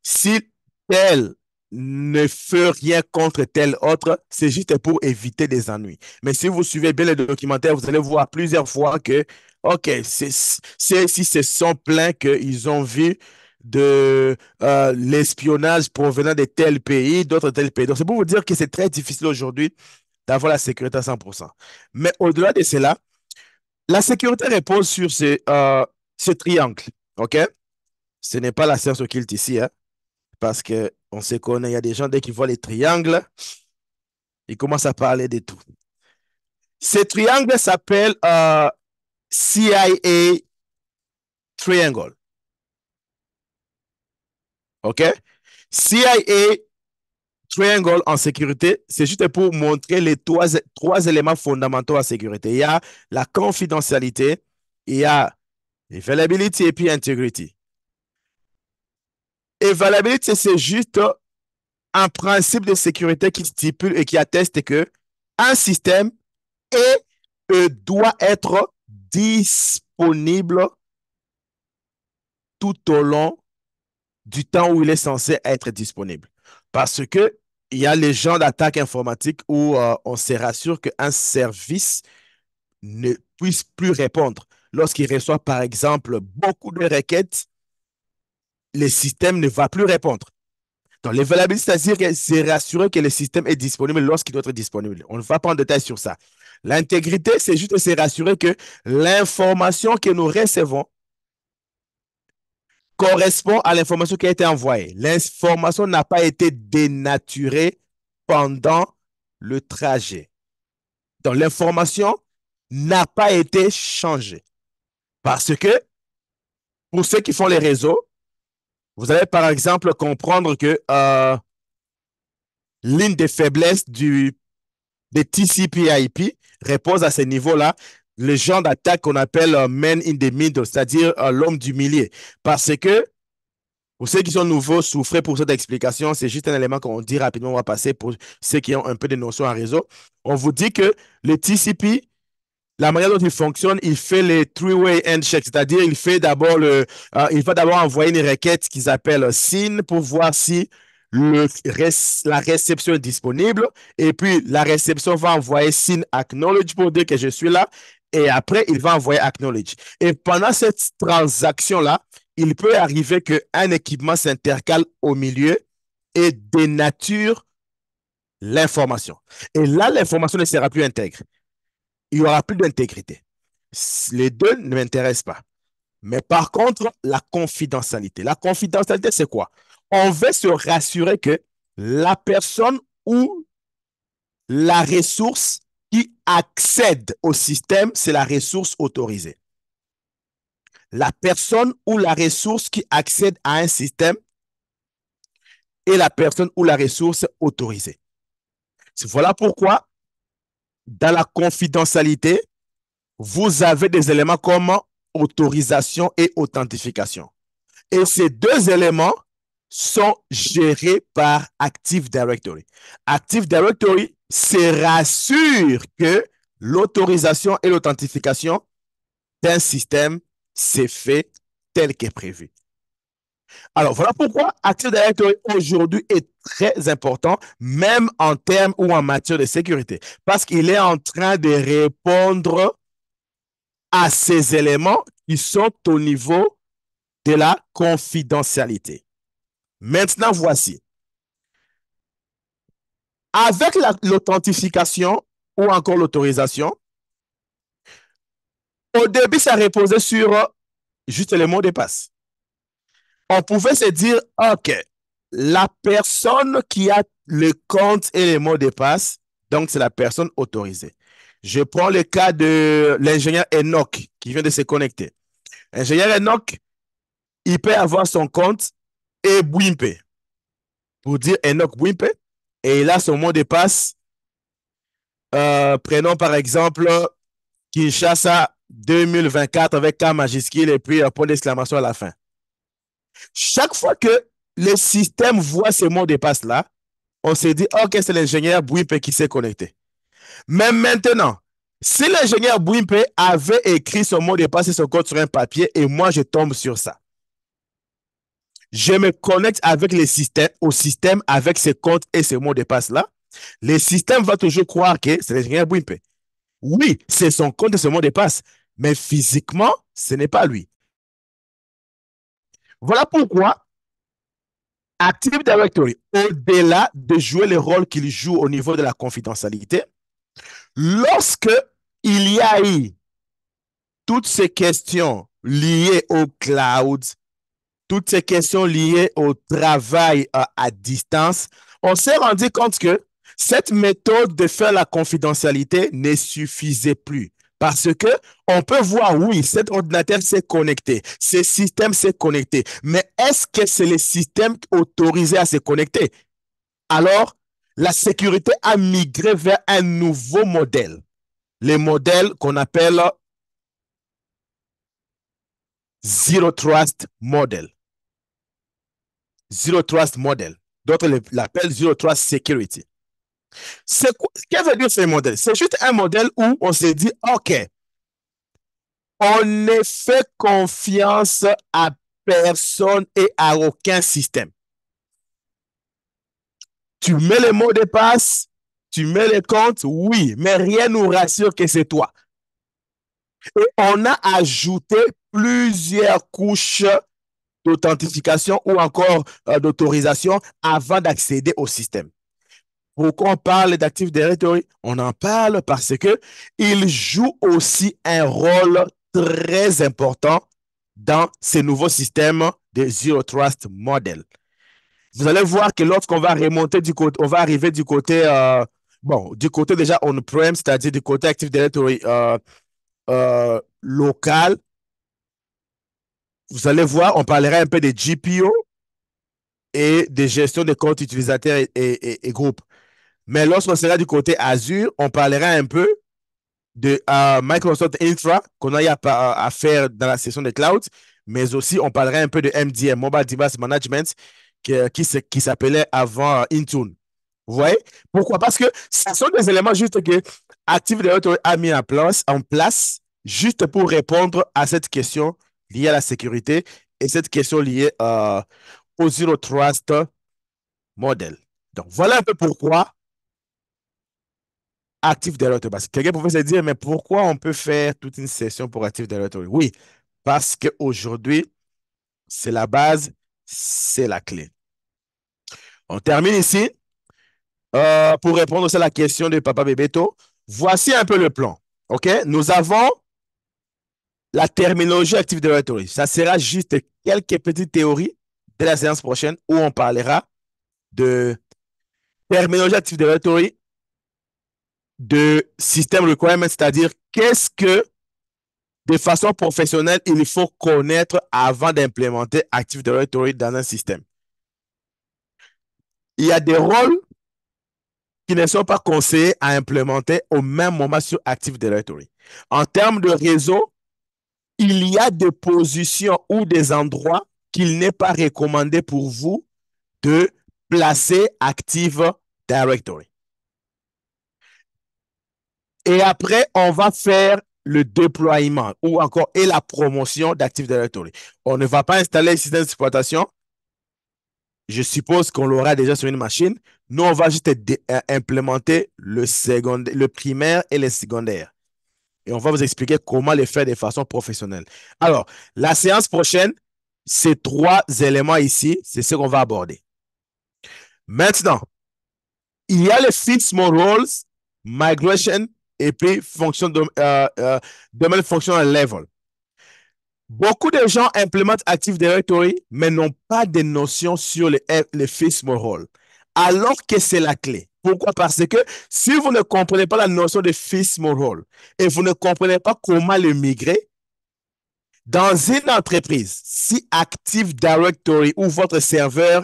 si tel ne fait rien contre tel autre, c'est juste pour éviter des ennuis. Mais si vous suivez bien les documentaires, vous allez voir plusieurs fois que, OK, si se sont plaints qu'ils ont vu de l'espionnage provenant de tel pays, d'autres tel pays. Donc, c'est pour vous dire que c'est très difficile aujourd'hui d'avoir la sécurité à 100%. Mais au-delà de cela, la sécurité repose sur ce triangle. OK? Ce n'est pas la science occulte ici, hein, parce qu'on se connaît. Il y a des gens, dès qu'ils voient les triangles, ils commencent à parler de tout. Ce triangle s'appelle CIA Triangle. OK? CIA Triangle en sécurité, c'est juste pour montrer les trois éléments fondamentaux en sécurité. Il y a la confidentialité, il y a availability et puis integrity. Availability, c'est juste un principe de sécurité qui stipule et qui atteste que un système est doit être disponible tout au long du temps où il est censé être disponible. Parce que il y a les gens d'attaque informatique où on se rassure qu'un service ne puisse plus répondre. Lorsqu'il reçoit, par exemple, beaucoup de requêtes, le système ne va plus répondre. Donc, l'availability, c'est-à-dire c'est rassurer que le système est disponible lorsqu'il doit être disponible. On ne va pas en détail sur ça. L'intégrité, c'est juste se rassurer que l'information que nous recevons correspond à l'information qui a été envoyée. L'information n'a pas été dénaturée pendant le trajet. Donc, l'information n'a pas été changée. Parce que, pour ceux qui font les réseaux, vous allez par exemple comprendre que l'une des faiblesses des TCP/IP repose à ce niveau-là, le genre d'attaque qu'on appelle man in the middle, c'est-à-dire l'homme du milieu. Parce que, pour ceux qui sont nouveaux, souffrez pour cette explication, c'est juste un élément qu'on dit rapidement, on va passer pour ceux qui ont un peu de notions en réseau. On vous dit que le TCP, la manière dont il fonctionne, il fait les three-way handshake, c'est-à-dire il va d'abord envoyer une requête qu'ils appellent SYN pour voir si la réception est disponible. Et puis, la réception va envoyer SYN acknowledge pour dire que je suis là. Et après, il va envoyer acknowledge. Et pendant cette transaction-là, il peut arriver qu'un équipement s'intercale au milieu et dénature l'information. Et là, l'information ne sera plus intègre. Il n'y aura plus d'intégrité. Les deux ne m'intéressent pas. Mais par contre, la confidentialité. La confidentialité, c'est quoi? On veut se rassurer que la personne ou la ressource qui accède au système, c'est la ressource autorisée. La personne ou la ressource qui accède à un système et la personne ou la ressource autorisée. Voilà pourquoi, dans la confidentialité, vous avez des éléments comme autorisation et authentification. Et ces deux éléments sont gérés par Active Directory. Active Directory se rassure que l'autorisation et l'authentification d'un système s'est fait tel qu'est prévu. Alors, voilà pourquoi Active Directory aujourd'hui est très important, même en termes ou en matière de sécurité, parce qu'il est en train de répondre à ces éléments qui sont au niveau de la confidentialité. Maintenant, voici. Avec l'authentification ou encore l'autorisation, au début, ça reposait sur juste les mots de passe. On pouvait se dire, OK, la personne qui a le compte et les mots de passe, donc c'est la personne autorisée. Je prends le cas de l'ingénieur Enoch qui vient de se connecter. L'ingénieur Enoch, il peut avoir son compte et Bwimpe pour dire Enoch Bwimpe et il a son mot de passe. Prenons par exemple Kinshasa 2024 avec K majuscule et puis un point d'exclamation à la fin. Chaque fois que le système voit ces mots de passe-là, on se dit, OK, c'est l'ingénieur Bwimpe qui s'est connecté. Mais maintenant, si l'ingénieur Bwimpe avait écrit son mot de passe et son code sur un papier et moi, je tombe sur ça, je me connecte avec le système, au système avec ses codes et ses mots de passe-là, le système va toujours croire que c'est l'ingénieur Bwimpe. Oui, c'est son compte et son mot de passe, mais physiquement, ce n'est pas lui. Voilà pourquoi Active Directory, au-delà de jouer le rôle qu'il joue au niveau de la confidentialité, lorsque il y a eu toutes ces questions liées au cloud, toutes ces questions liées au travail à distance, on s'est rendu compte que cette méthode de faire la confidentialité ne suffisait plus. Parce que on peut voir, oui, cet ordinateur s'est connecté, ce système s'est connecté, mais est-ce que c'est le système autorisé à se connecter? Alors, la sécurité a migré vers un nouveau modèle, le modèle qu'on appelle Zero Trust Model. Zero Trust Model. D'autres l'appellent Zero Trust Security. Qu'est-ce que veut dire ce modèle? C'est juste un modèle où on se dit, OK, on ne fait confiance à personne et à aucun système. Tu mets les mots de passe, tu mets les comptes, oui, mais rien ne nous rassure que c'est toi. Et on a ajouté plusieurs couches d'authentification ou encore d'autorisation avant d'accéder au système. Pourquoi on parle d'Active Directory? On en parle parce que il joue aussi un rôle très important dans ces nouveaux systèmes de Zero Trust Model. Vous allez voir que lorsqu'on va remonter du côté, on va arriver du côté, du côté déjà on-prem, c'est-à-dire du côté Active Directory local, vous allez voir, on parlera un peu de GPO et de gestion de comptes utilisateurs et groupes. Mais lorsqu'on sera du côté Azure, on parlera un peu de Microsoft Infra qu'on a à faire dans la session de cloud, mais aussi on parlera un peu de MDM, Mobile Device Management, qui s'appelait avant Intune. Vous voyez? Pourquoi? Parce que ce sont des éléments juste que Active Directory a mis en place juste pour répondre à cette question liée à la sécurité et cette question liée au Zero Trust Model. Donc, voilà un peu pourquoi Active Directory. Parce que quelqu'un pouvait se dire, mais pourquoi on peut faire toute une session pour Active Directory? Oui, parce qu'aujourd'hui, c'est la base, c'est la clé. On termine ici. Pour répondre aussi à la question de Papa Bebeto, voici un peu le plan. OK? Nous avons la terminologie Active Directory. Ça sera juste quelques petites théories de la séance prochaine où on parlera de terminologie Active Directory, de system requirements, c'est-à-dire qu'est-ce que de façon professionnelle il faut connaître avant d'implémenter Active Directory dans un système. il y a des rôles qui ne sont pas conseillés à implémenter au même moment sur Active Directory. En termes de réseau, il y a des positions ou des endroits qu'il n'est pas recommandé pour vous de placer Active Directory. Et après, on va faire le déploiement ou encore et la promotion d'Active Directory. On ne va pas installer le système d'exploitation. Je suppose qu'on l'aura déjà sur une machine. Nous, on va juste implémenter le primaire et le secondaire. Et on va vous expliquer comment les faire de façon professionnelle. Alors, la séance prochaine, ces 3 éléments ici, c'est ce qu'on va aborder. Maintenant, il y a les fixed roles, migration et puis domaine functional level. Beaucoup de gens implémentent Active Directory, mais n'ont pas de notion sur les fixed roles, alors que c'est la clé. Pourquoi? Parce que si vous ne comprenez pas la notion de fixed role et vous ne comprenez pas comment le migrer, dans une entreprise, si Active Directory ou votre serveur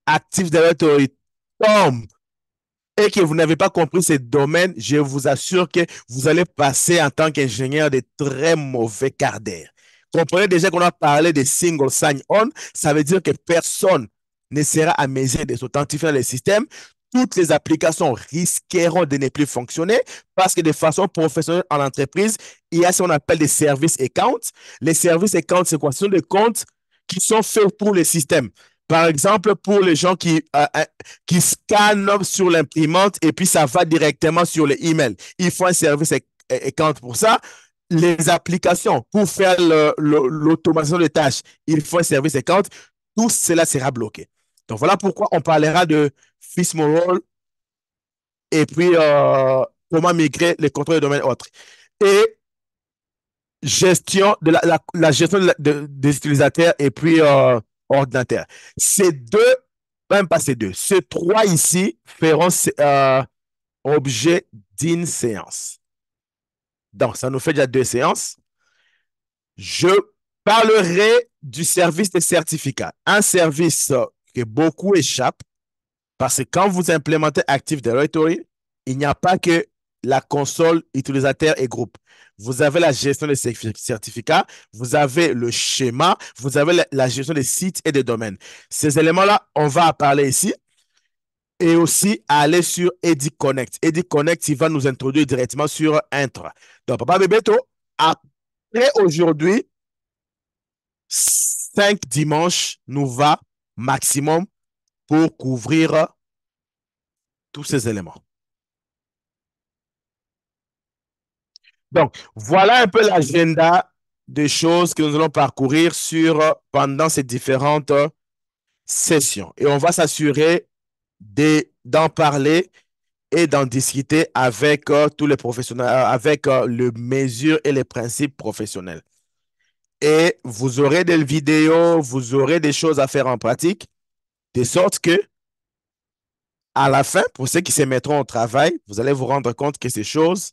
Active Directory tombe et que vous n'avez pas compris ce domaine, je vous assure que vous allez passer en tant qu'ingénieur de très mauvais quarts d'heure. Comprenez déjà qu'on a parlé de single sign-on, ça veut dire que personne ne sera à mesure de s'authentifier dans le système. Toutes les applications risqueront de ne plus fonctionner parce que de façon professionnelle en entreprise, il y a ce qu'on appelle des service accounts. Les service accounts, c'est quoi? Ce sont des comptes qui sont faits pour le système. Par exemple, pour les gens qui scannent sur l'imprimante et puis ça va directement sur le email. Il faut un service account pour ça. Les applications pour faire l'automation des tâches, il faut un service account. Tout cela sera bloqué. Donc voilà pourquoi on parlera de Fixed-Role et puis comment migrer les contrôles de domaine autres. Et gestion de la gestion des utilisateurs et puis ordinateur. Ces deux, même pas ces deux, ces 3 ici feront objet d'une séance. Donc, ça nous fait déjà 2 séances. Je parlerai du service des certificats. Un service que beaucoup échappent parce que quand vous implémentez Active Directory, il n'y a pas que la console utilisateur et groupe. Vous avez la gestion des certificats, vous avez le schéma, vous avez la gestion des sites et des domaines. Ces éléments-là, on va en parler ici. Et aussi, aller sur Eddy Connect. Eddy Connect, il va nous introduire directement sur Intra. Donc, Papa Bebeto, après aujourd'hui, 5 dimanches nous va maximum pour couvrir tous ces éléments. Donc, voilà un peu l'agenda des choses que nous allons parcourir pendant ces différentes sessions. Et on va s'assurer d'en parler et d'en discuter avec tous les professionnels, avec les mesures et les principes professionnels. Et vous aurez des vidéos, vous aurez des choses à faire en pratique, de sorte que, à la fin, pour ceux qui se mettront au travail, vous allez vous rendre compte que ces choses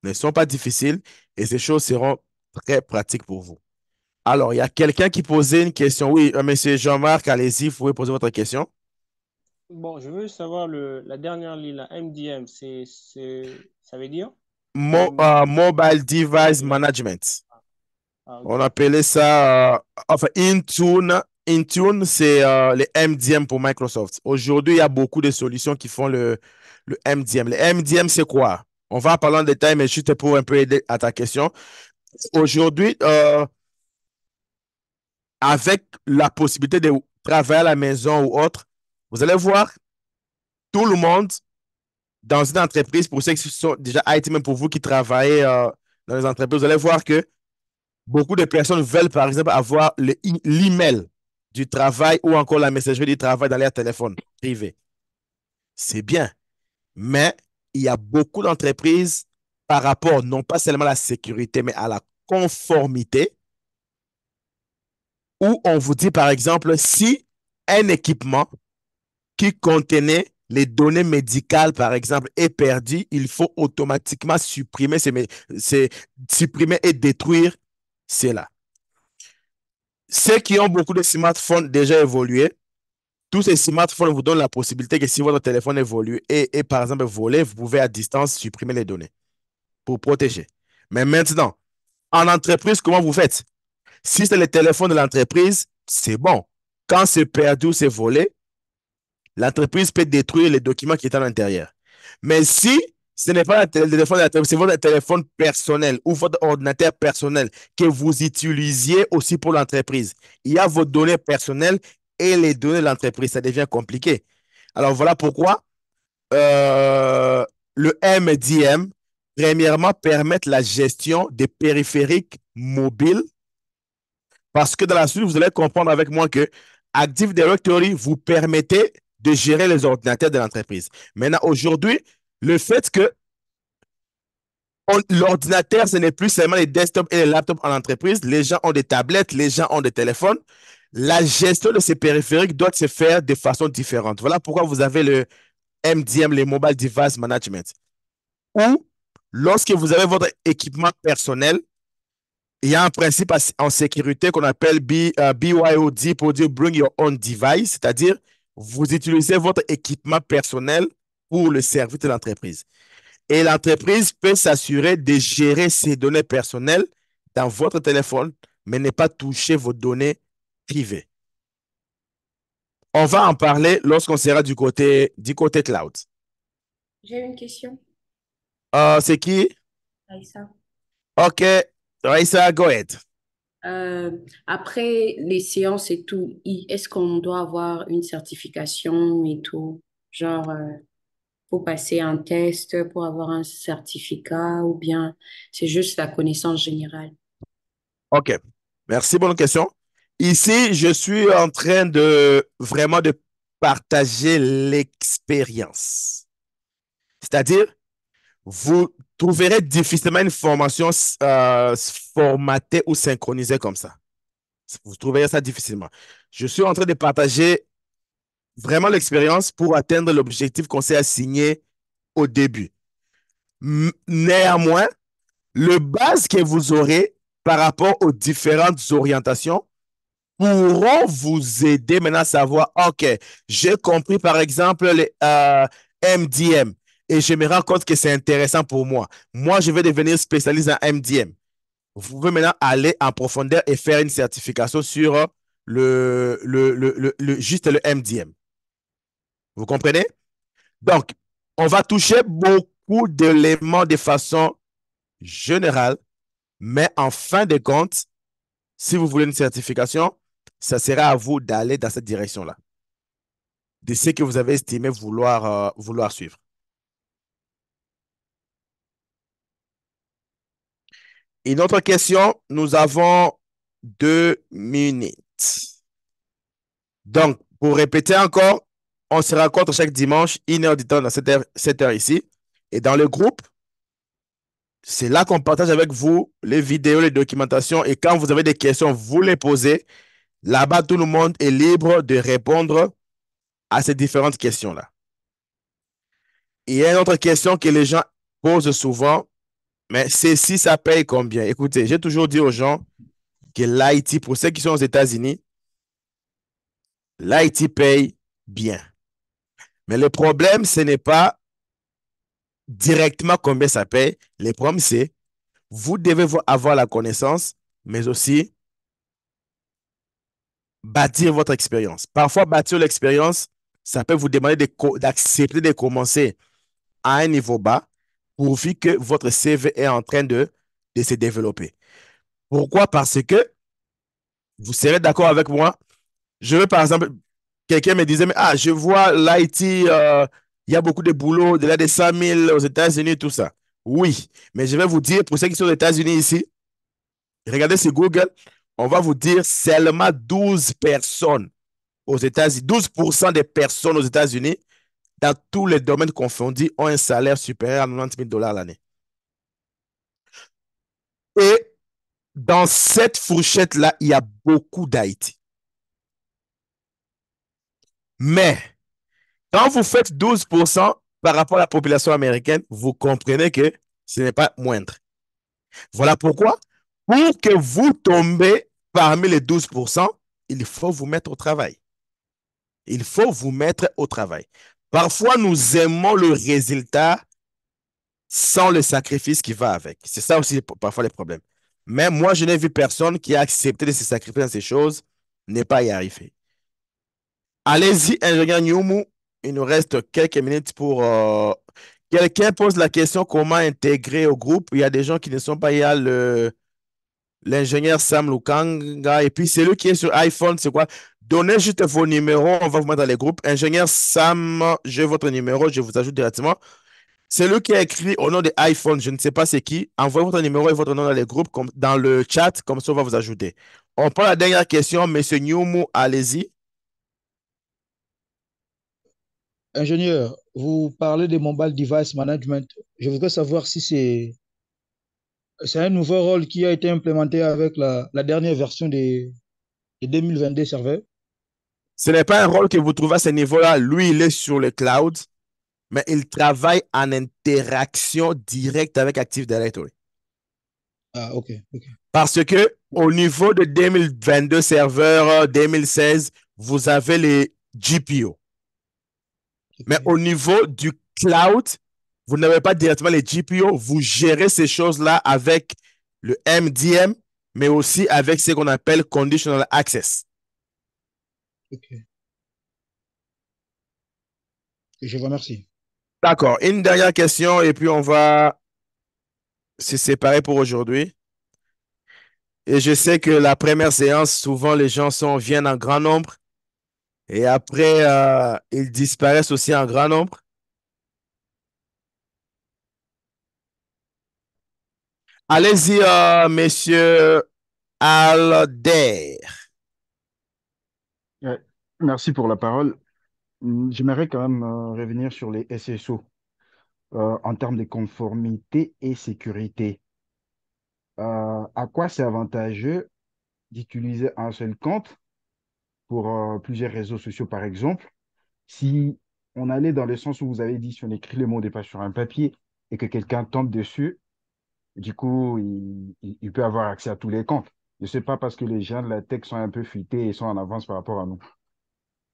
ne sont pas difficiles et ces choses seront très pratiques pour vous. Alors, il y a quelqu'un qui posait une question. Oui, monsieur Jean-Marc, allez-y, vous pouvez poser votre question. Bon, je veux savoir la dernière ligne, la MDM, ça veut dire? Mobile Device Management. Ah, On ok. appelait ça, enfin, Intune. Intune, c'est les MDM pour Microsoft. Aujourd'hui, il y a beaucoup de solutions qui font le MDM. Le MDM, c'est quoi? On va en parler en détail, mais juste pour un peu aider à ta question. Aujourd'hui, avec la possibilité de travailler à la maison ou autre, vous allez voir tout le monde dans une entreprise, pour ceux qui sont déjà IT, même pour vous qui travaillez dans les entreprises, vous allez voir que beaucoup de personnes veulent, par exemple, avoir l'email du travail ou encore la messagerie du travail dans leur téléphone privé. C'est bien, mais il y a beaucoup d'entreprises par rapport non pas seulement à la sécurité, mais à la conformité, où on vous dit, par exemple, si un équipement qui contenait les données médicales, par exemple, est perdu, il faut automatiquement supprimer et détruire cela. Ceux qui ont beaucoup de smartphones déjà évolués, tous ces smartphones vous donnent la possibilité que si votre téléphone est par exemple volé, vous pouvez à distance supprimer les données pour protéger. Mais maintenant, en entreprise, comment vous faites? Si c'est le téléphone de l'entreprise, c'est bon. Quand c'est perdu ou c'est volé, l'entreprise peut détruire les documents qui étaient à l'intérieur. Mais si ce n'est pas le téléphone de l'entreprise, c'est votre téléphone personnel ou votre ordinateur personnel que vous utilisiez aussi pour l'entreprise, il y a vos données personnelles et les données de l'entreprise. Ça devient compliqué. Alors voilà pourquoi le MDM, premièrement, permet la gestion des périphériques mobiles parce que dans la suite, vous allez comprendre avec moi que Active Directory vous permettait de gérer les ordinateurs de l'entreprise. Maintenant, aujourd'hui, le fait que l'ordinateur, ce n'est plus seulement les desktops et les laptops en entreprise, les gens ont des tablettes, les gens ont des téléphones. La gestion de ces périphériques doit se faire de façon différente. Voilà pourquoi vous avez le MDM, les Mobile Device Management. Ou lorsque vous avez votre équipement personnel, il y a un principe en sécurité qu'on appelle BYOD pour dire Bring Your Own Device, c'est-à-dire vous utilisez votre équipement personnel pour le service de l'entreprise. Et l'entreprise peut s'assurer de gérer ses données personnelles dans votre téléphone, mais ne pas toucher vos données privées. On va en parler lorsqu'on sera du côté cloud. J'ai une question, C'est qui? Aïssa. OK, Raissa, go ahead. Après les séances et tout, est-ce qu'on doit avoir une certification et tout? Genre, faut passer un test pour avoir un certificat ou bien c'est juste la connaissance générale? OK, merci, bonne question. Ici, je suis en train de vraiment de partager l'expérience. C'est-à-dire, vous trouverez difficilement une formation formatée ou synchronisée comme ça. Vous trouverez ça difficilement. Je suis en train de partager vraiment l'expérience pour atteindre l'objectif qu'on s'est assigné au début. Néanmoins, le base que vous aurez par rapport aux différentes orientations pourront vous aider maintenant à savoir, OK, j'ai compris par exemple les MDM et je me rends compte que c'est intéressant pour moi. Moi, je vais devenir spécialiste en MDM. Vous pouvez maintenant aller en profondeur et faire une certification sur juste le MDM. Vous comprenez? Donc, on va toucher beaucoup d'éléments de façon générale, mais en fin de compte, si vous voulez une certification, ça sera à vous d'aller dans cette direction-là, de ce que vous avez estimé vouloir suivre. Une autre question, nous avons 2 minutes. Donc, pour répéter encore, on se rencontre chaque dimanche, 1 heure du temps dans cette heure ici. Et dans le groupe, c'est là qu'on partage avec vous les vidéos, les documentations. Et quand vous avez des questions, vous les posez. Là-bas, tout le monde est libre de répondre à ces différentes questions-là. Il y a une autre question que les gens posent souvent, mais c'est si ça paye combien? Écoutez, j'ai toujours dit aux gens que l'IT, pour ceux qui sont aux États-Unis, l'IT paye bien. Mais le problème, ce n'est pas directement combien ça paye. Le problème, c'est vous devez avoir la connaissance, mais aussi bâtir votre expérience. Parfois, bâtir l'expérience, ça peut vous demander d'accepter de commencer à un niveau bas pourvu que votre CV est en train de se développer. Pourquoi? Parce que vous serez d'accord avec moi. Je veux, par exemple, quelqu'un me disait, mais je vois l'IT, il y a beaucoup de boulot, de là des 100 000 aux États-Unis, tout ça. Oui, mais je vais vous dire, pour ceux qui sont aux États-Unis ici, regardez sur Google, on va vous dire seulement 12 personnes aux États-Unis, 12% des personnes aux États-Unis, dans tous les domaines confondus, ont un salaire supérieur à 90 000 $ l'année. Et dans cette fourchette-là, il y a beaucoup d'Haïti. Mais quand vous faites 12% par rapport à la population américaine, vous comprenez que ce n'est pas moindre. Voilà pourquoi, pour que vous tombez parmi les 12%, il faut vous mettre au travail. Il faut vous mettre au travail. Parfois, nous aimons le résultat sans le sacrifice qui va avec. C'est ça aussi parfois les problèmes. Mais moi, je n'ai vu personne qui a accepté de se sacrifier dans ces choses, n'est pas y arrivé. Allez-y, ingénieur Newmou. Il nous reste quelques minutes pour... Quelqu'un pose la question comment intégrer au groupe. Il y a des gens qui ne sont pas. Il y a l'ingénieur Sam Lukanga. Et puis, celui qui est sur iPhone, c'est quoi? Donnez juste vos numéros. On va vous mettre dans les groupes. Ingénieur Sam, j'ai votre numéro. Je vous ajoute directement. Celui qui a écrit au nom de iPhone, je ne sais pas c'est qui. Envoyez votre numéro et votre nom dans les groupes, dans le chat. Comme ça, on va vous ajouter. On prend la dernière question. Monsieur Newmou, allez-y. Ingénieur, vous parlez de Mobile Device Management. Je voudrais savoir si c'est un nouveau rôle qui a été implémenté avec la dernière version de 2022 serveur. Ce n'est pas un rôle que vous trouvez à ce niveau-là. Lui, il est sur le cloud, mais il travaille en interaction directe avec Active Directory. Ah, ok, ok. Parce que au niveau de 2022 serveur 2016, vous avez les GPO. Mais Ok. au niveau du cloud, vous n'avez pas directement les GPO. Vous gérez ces choses-là avec le MDM, mais aussi avec ce qu'on appelle Conditional Access. Ok. Je vous remercie. D'accord. Une dernière question et puis on va se séparer pour aujourd'hui. Et je sais que la première séance, souvent les gens viennent en grand nombre et après, ils disparaissent aussi en grand nombre. Allez-y, monsieur Alder. Ouais, merci pour la parole. J'aimerais quand même revenir sur les SSO en termes de conformité et sécurité. À quoi c'est avantageux d'utiliser un seul compte pour plusieurs réseaux sociaux, par exemple, si on allait dans le sens où vous avez dit, si on écrit le mot de passe sur un papier et que quelqu'un tombe dessus, du coup, il peut avoir accès à tous les comptes. Je ne sais pas parce que les gens de la tech sont un peu fuités et sont en avance par rapport à nous.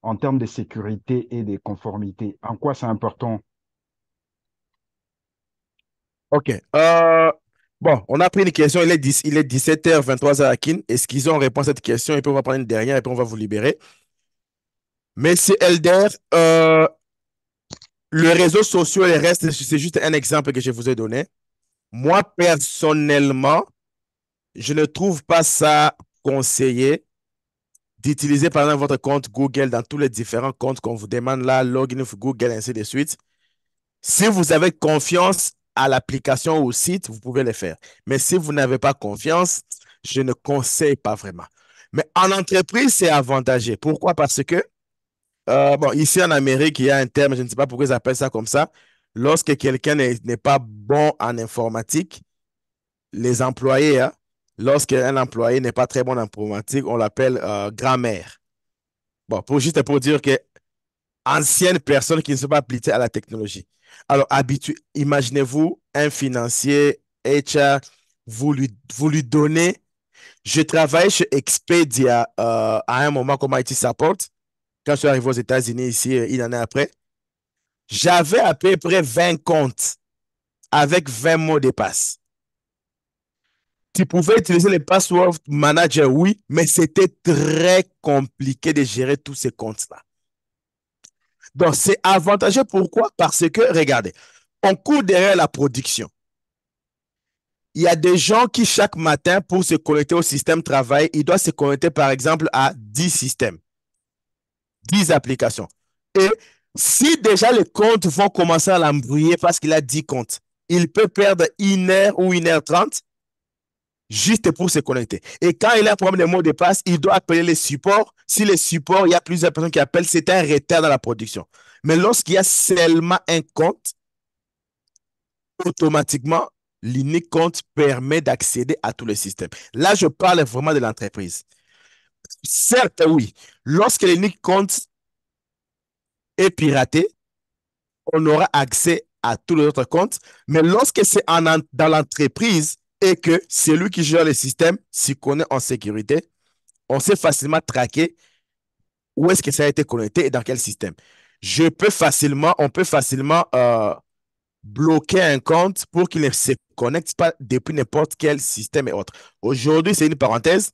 En termes de sécurité et de conformité, en quoi c'est important? OK. Bon, on a pris une question. Il est 17h, 23h à Kin. Est-ce qu'ils ont répondu à cette question? Et puis on va prendre une dernière et puis on va vous libérer. Monsieur Elder, le réseau social et le reste, c'est juste un exemple que je vous ai donné. Moi, personnellement, je ne trouve pas ça conseillé d'utiliser par exemple votre compte Google dans tous les différents comptes qu'on vous demande là, login of Google, ainsi de suite. Si vous avez confiance à l'application ou au site, vous pouvez le faire. Mais si vous n'avez pas confiance, je ne conseille pas vraiment. Mais en entreprise, c'est avantageux. Pourquoi? Parce que, bon, ici en Amérique, il y a un terme, je ne sais pas pourquoi ils appellent ça comme ça. Lorsque quelqu'un n'est pas bon en informatique, les employés, hein, lorsqu'un employé n'est pas très bon en informatique, on l'appelle grand-mère. Bon, juste pour dire que anciennes personnes qui ne sont pas appliquées à la technologie. Alors, imaginez-vous un financier, HR, vous lui donnez. Je travaillais chez Expedia à un moment comme IT Support. Quand je suis arrivé aux États-Unis ici, une année après, j'avais à peu près 20 comptes avec 20 mots de passe. Tu pouvais utiliser les password manager, oui, mais c'était très compliqué de gérer tous ces comptes-là. Donc, c'est avantageux. Pourquoi? Parce que, regardez, on court derrière la production. Il y a des gens qui, chaque matin, pour se connecter au système travail, ils doivent se connecter, par exemple, à 10 systèmes, 10 applications. Et si déjà les comptes vont commencer à l'embrouiller parce qu'il a 10 comptes, il peut perdre 1 heure ou 1h30 juste pour se connecter. Et quand il a un problème de mot de passe, il doit appeler les supports. Si les supports, il y a plusieurs personnes qui appellent, c'est un retard dans la production. Mais lorsqu'il y a seulement un compte, automatiquement, l'unique compte permet d'accéder à tous les systèmes. Là, je parle vraiment de l'entreprise. Certes, oui, lorsque l'unique compte est piraté, on aura accès à tous les autres comptes, mais lorsque c'est dans l'entreprise et que celui qui gère le système s'y connaît en sécurité, on sait facilement traquer où est-ce que ça a été connecté et dans quel système. On peut facilement bloquer un compte pour qu'il ne se connecte pas depuis n'importe quel système et autre. Aujourd'hui, c'est une parenthèse.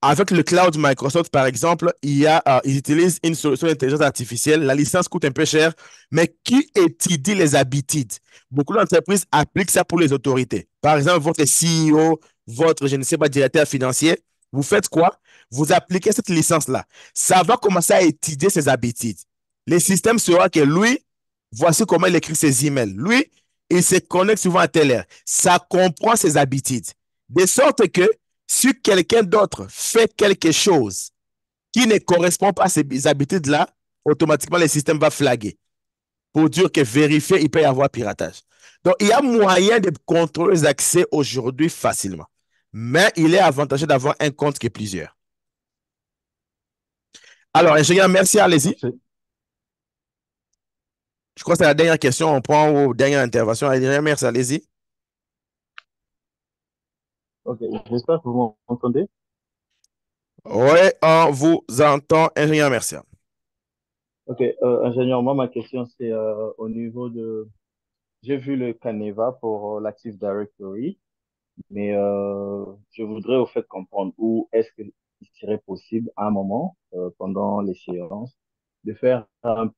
Avec le cloud Microsoft, par exemple, ils utilisent une solution d'intelligence artificielle. La licence coûte un peu cher, mais qui étudie les habitudes? Beaucoup d'entreprises appliquent ça pour les autorités. Par exemple, votre CEO, votre, je ne sais pas, directeur financier, vous faites quoi? Vous appliquez cette licence-là. Ça va commencer à étudier ses habitudes. Le système sera que lui, voici comment il écrit ses emails. Lui, il se connecte souvent à telle heure. Ça comprend ses habitudes. De sorte que si quelqu'un d'autre fait quelque chose qui ne correspond pas à ces habitudes-là, automatiquement, le système va flaguer pour dire que vérifier, il peut y avoir piratage. Donc, il y a moyen de contrôler les accès aujourd'hui facilement. Mais il est avantageux d'avoir un compte qui est plusieurs. Alors, ingénieur, merci, allez-y. Je crois que c'est la dernière question. On prend aux dernières interventions. Ingénieur, merci, allez-y. Ok, j'espère que vous m'entendez. Oui, on vous entend, ingénieur, merci. Ok, ingénieur, moi, ma question, c'est au niveau de... J'ai vu le Caneva pour l'Active Directory, mais je voudrais au fait comprendre où est-ce qu'il serait possible à un moment, pendant les séances, de faire un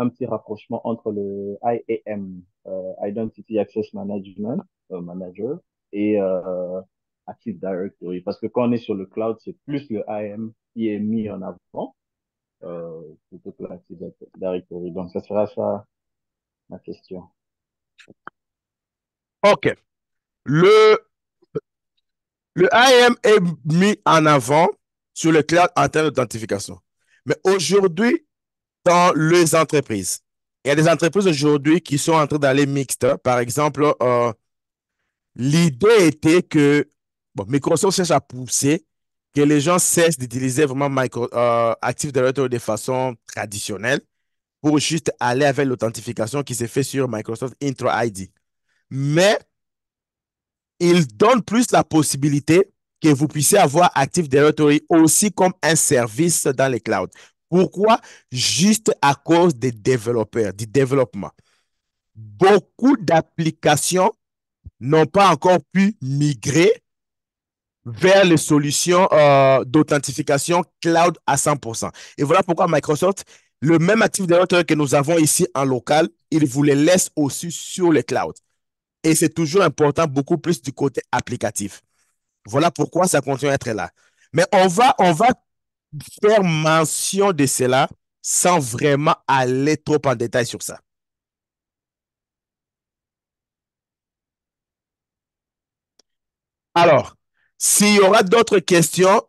petit rapprochement entre le IAM, Identity Access Management, Manager, et Active Directory. Parce que quand on est sur le cloud, c'est plus le IAM qui est mis en avant, plutôt que l'Active Directory. Donc, ça sera ça ma question. OK. Le, le IAM est mis en avant sur le cloud en termes d'authentification. Mais aujourd'hui, dans les entreprises, il y a des entreprises aujourd'hui qui sont en train d'aller mixte. Par exemple, l'idée était que Microsoft cherche à pousser que les gens cessent d'utiliser vraiment Active Directory de façon traditionnelle pour juste aller avec l'authentification qui s'est fait sur Microsoft Intro ID. Mais il donne plus la possibilité que vous puissiez avoir Active Directory aussi comme un service dans les clouds. Pourquoi? Juste à cause des développeurs, du développement. Beaucoup d'applications n'ont pas encore pu migrer vers les solutions d'authentification cloud à 100%. Et voilà pourquoi Microsoft, le même Active Directory que nous avons ici en local, il vous les laisse aussi sur le cloud. Et c'est toujours important, beaucoup plus du côté applicatif. Voilà pourquoi ça continue à être là. Mais on va faire mention de cela sans vraiment aller trop en détail sur ça. Alors, s'il y aura d'autres questions,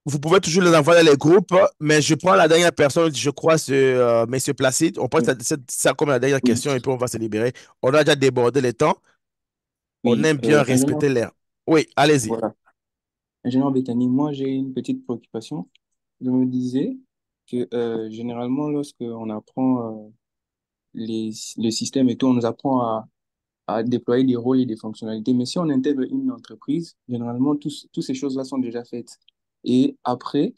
vous pouvez toujours les envoyer dans les groupes, mais je prends la dernière personne, je crois, c'est M. Placide. On prend ça comme la dernière Oui, question et puis on va se libérer. On a déjà débordé le temps. On oui. aime bien Ingénieur, respecter l'air. Oui, allez-y. voilà. Ingénieur Bétani, moi j'ai une petite préoccupation. Je me disais que généralement, lorsque on apprend le système et tout, on nous apprend à déployer des rôles et des fonctionnalités. Mais si on intègre une entreprise, généralement, toutes ces choses-là sont déjà faites. Et après,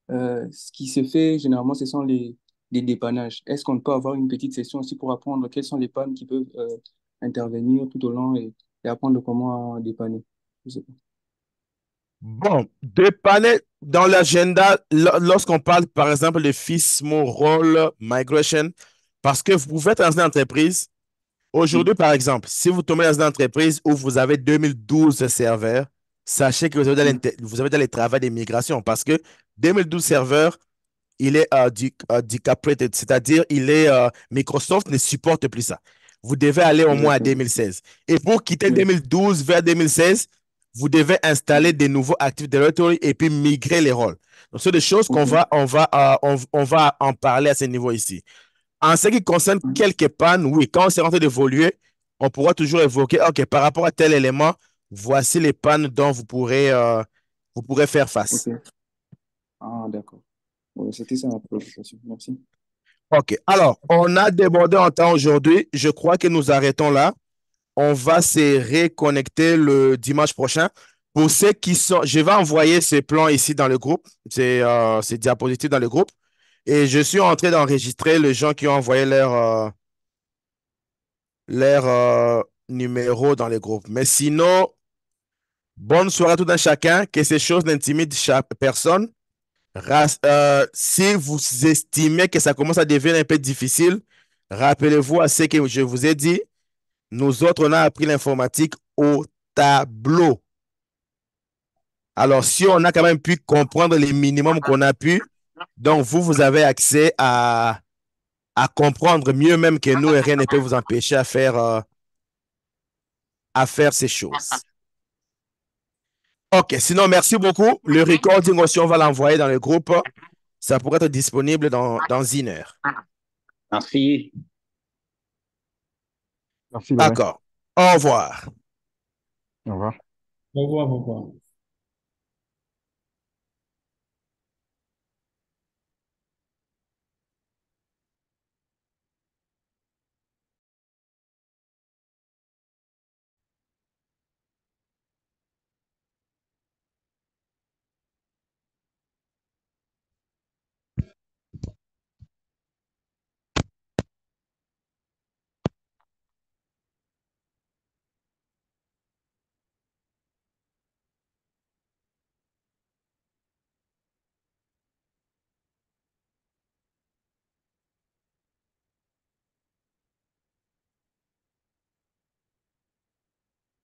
ce qui se fait, généralement, ce sont les dépannages. Est-ce qu'on peut avoir une petite session aussi pour apprendre quelles sont les pannes qui peuvent intervenir tout au long et apprendre comment dépanner? Je sais pas. Bon, dépanner dans l'agenda, lorsqu'on parle, par exemple, de FISMO, Role, Migration, parce que vous pouvez être dans une entreprise. Oui, Aujourd'hui, par exemple, si vous tombez dans une entreprise où vous avez 2012 serveurs, sachez que oui, vous avez dans les travaux des migrations parce que 2012 serveurs, il est decaprated, c'est-à-dire Microsoft ne supporte plus ça. Vous devez aller au moins à exactement. 2016. Et pour quitter Oui, 2012 vers 2016, vous devez installer des nouveaux Active Directory et puis migrer les rôles. Donc, ce sont des choses ok. on va en parler à ce niveau ici. En ce qui concerne quelques pannes, oui, quand on s'est rentré d'évoluer, on pourra toujours évoquer, OK, par rapport à tel élément, voici les pannes dont vous pourrez faire face. Ok. Ah, d'accord. Ouais, c'était ça ma préoccupation. Merci. OK. Alors, on a débordé en temps aujourd'hui. Je crois que nous arrêtons là. On va se reconnecter le dimanche prochain. Pour ceux qui sont, je vais envoyer ces plans ici dans le groupe, ces diapositives dans le groupe. Et je suis en train d'enregistrer les gens qui ont envoyé leur numéro dans les groupes. Mais sinon, bonne soirée à tout un chacun, que ces choses n'intimident chaque personne. Si vous estimez que ça commence à devenir un peu difficile, rappelez-vous à ce que je vous ai dit. Nous autres, on a appris l'informatique au tableau. Alors, si on a quand même pu comprendre les minimums qu'on a pu, donc vous avez accès à comprendre mieux même que nous et rien ne peut vous empêcher à faire ces choses. OK, sinon, merci beaucoup. Le recording aussi, on va l'envoyer dans le groupe. Ça pourrait être disponible dans 1 heure. Merci. Merci, bye bye. D'accord. Au revoir. Au revoir. Au revoir, au revoir.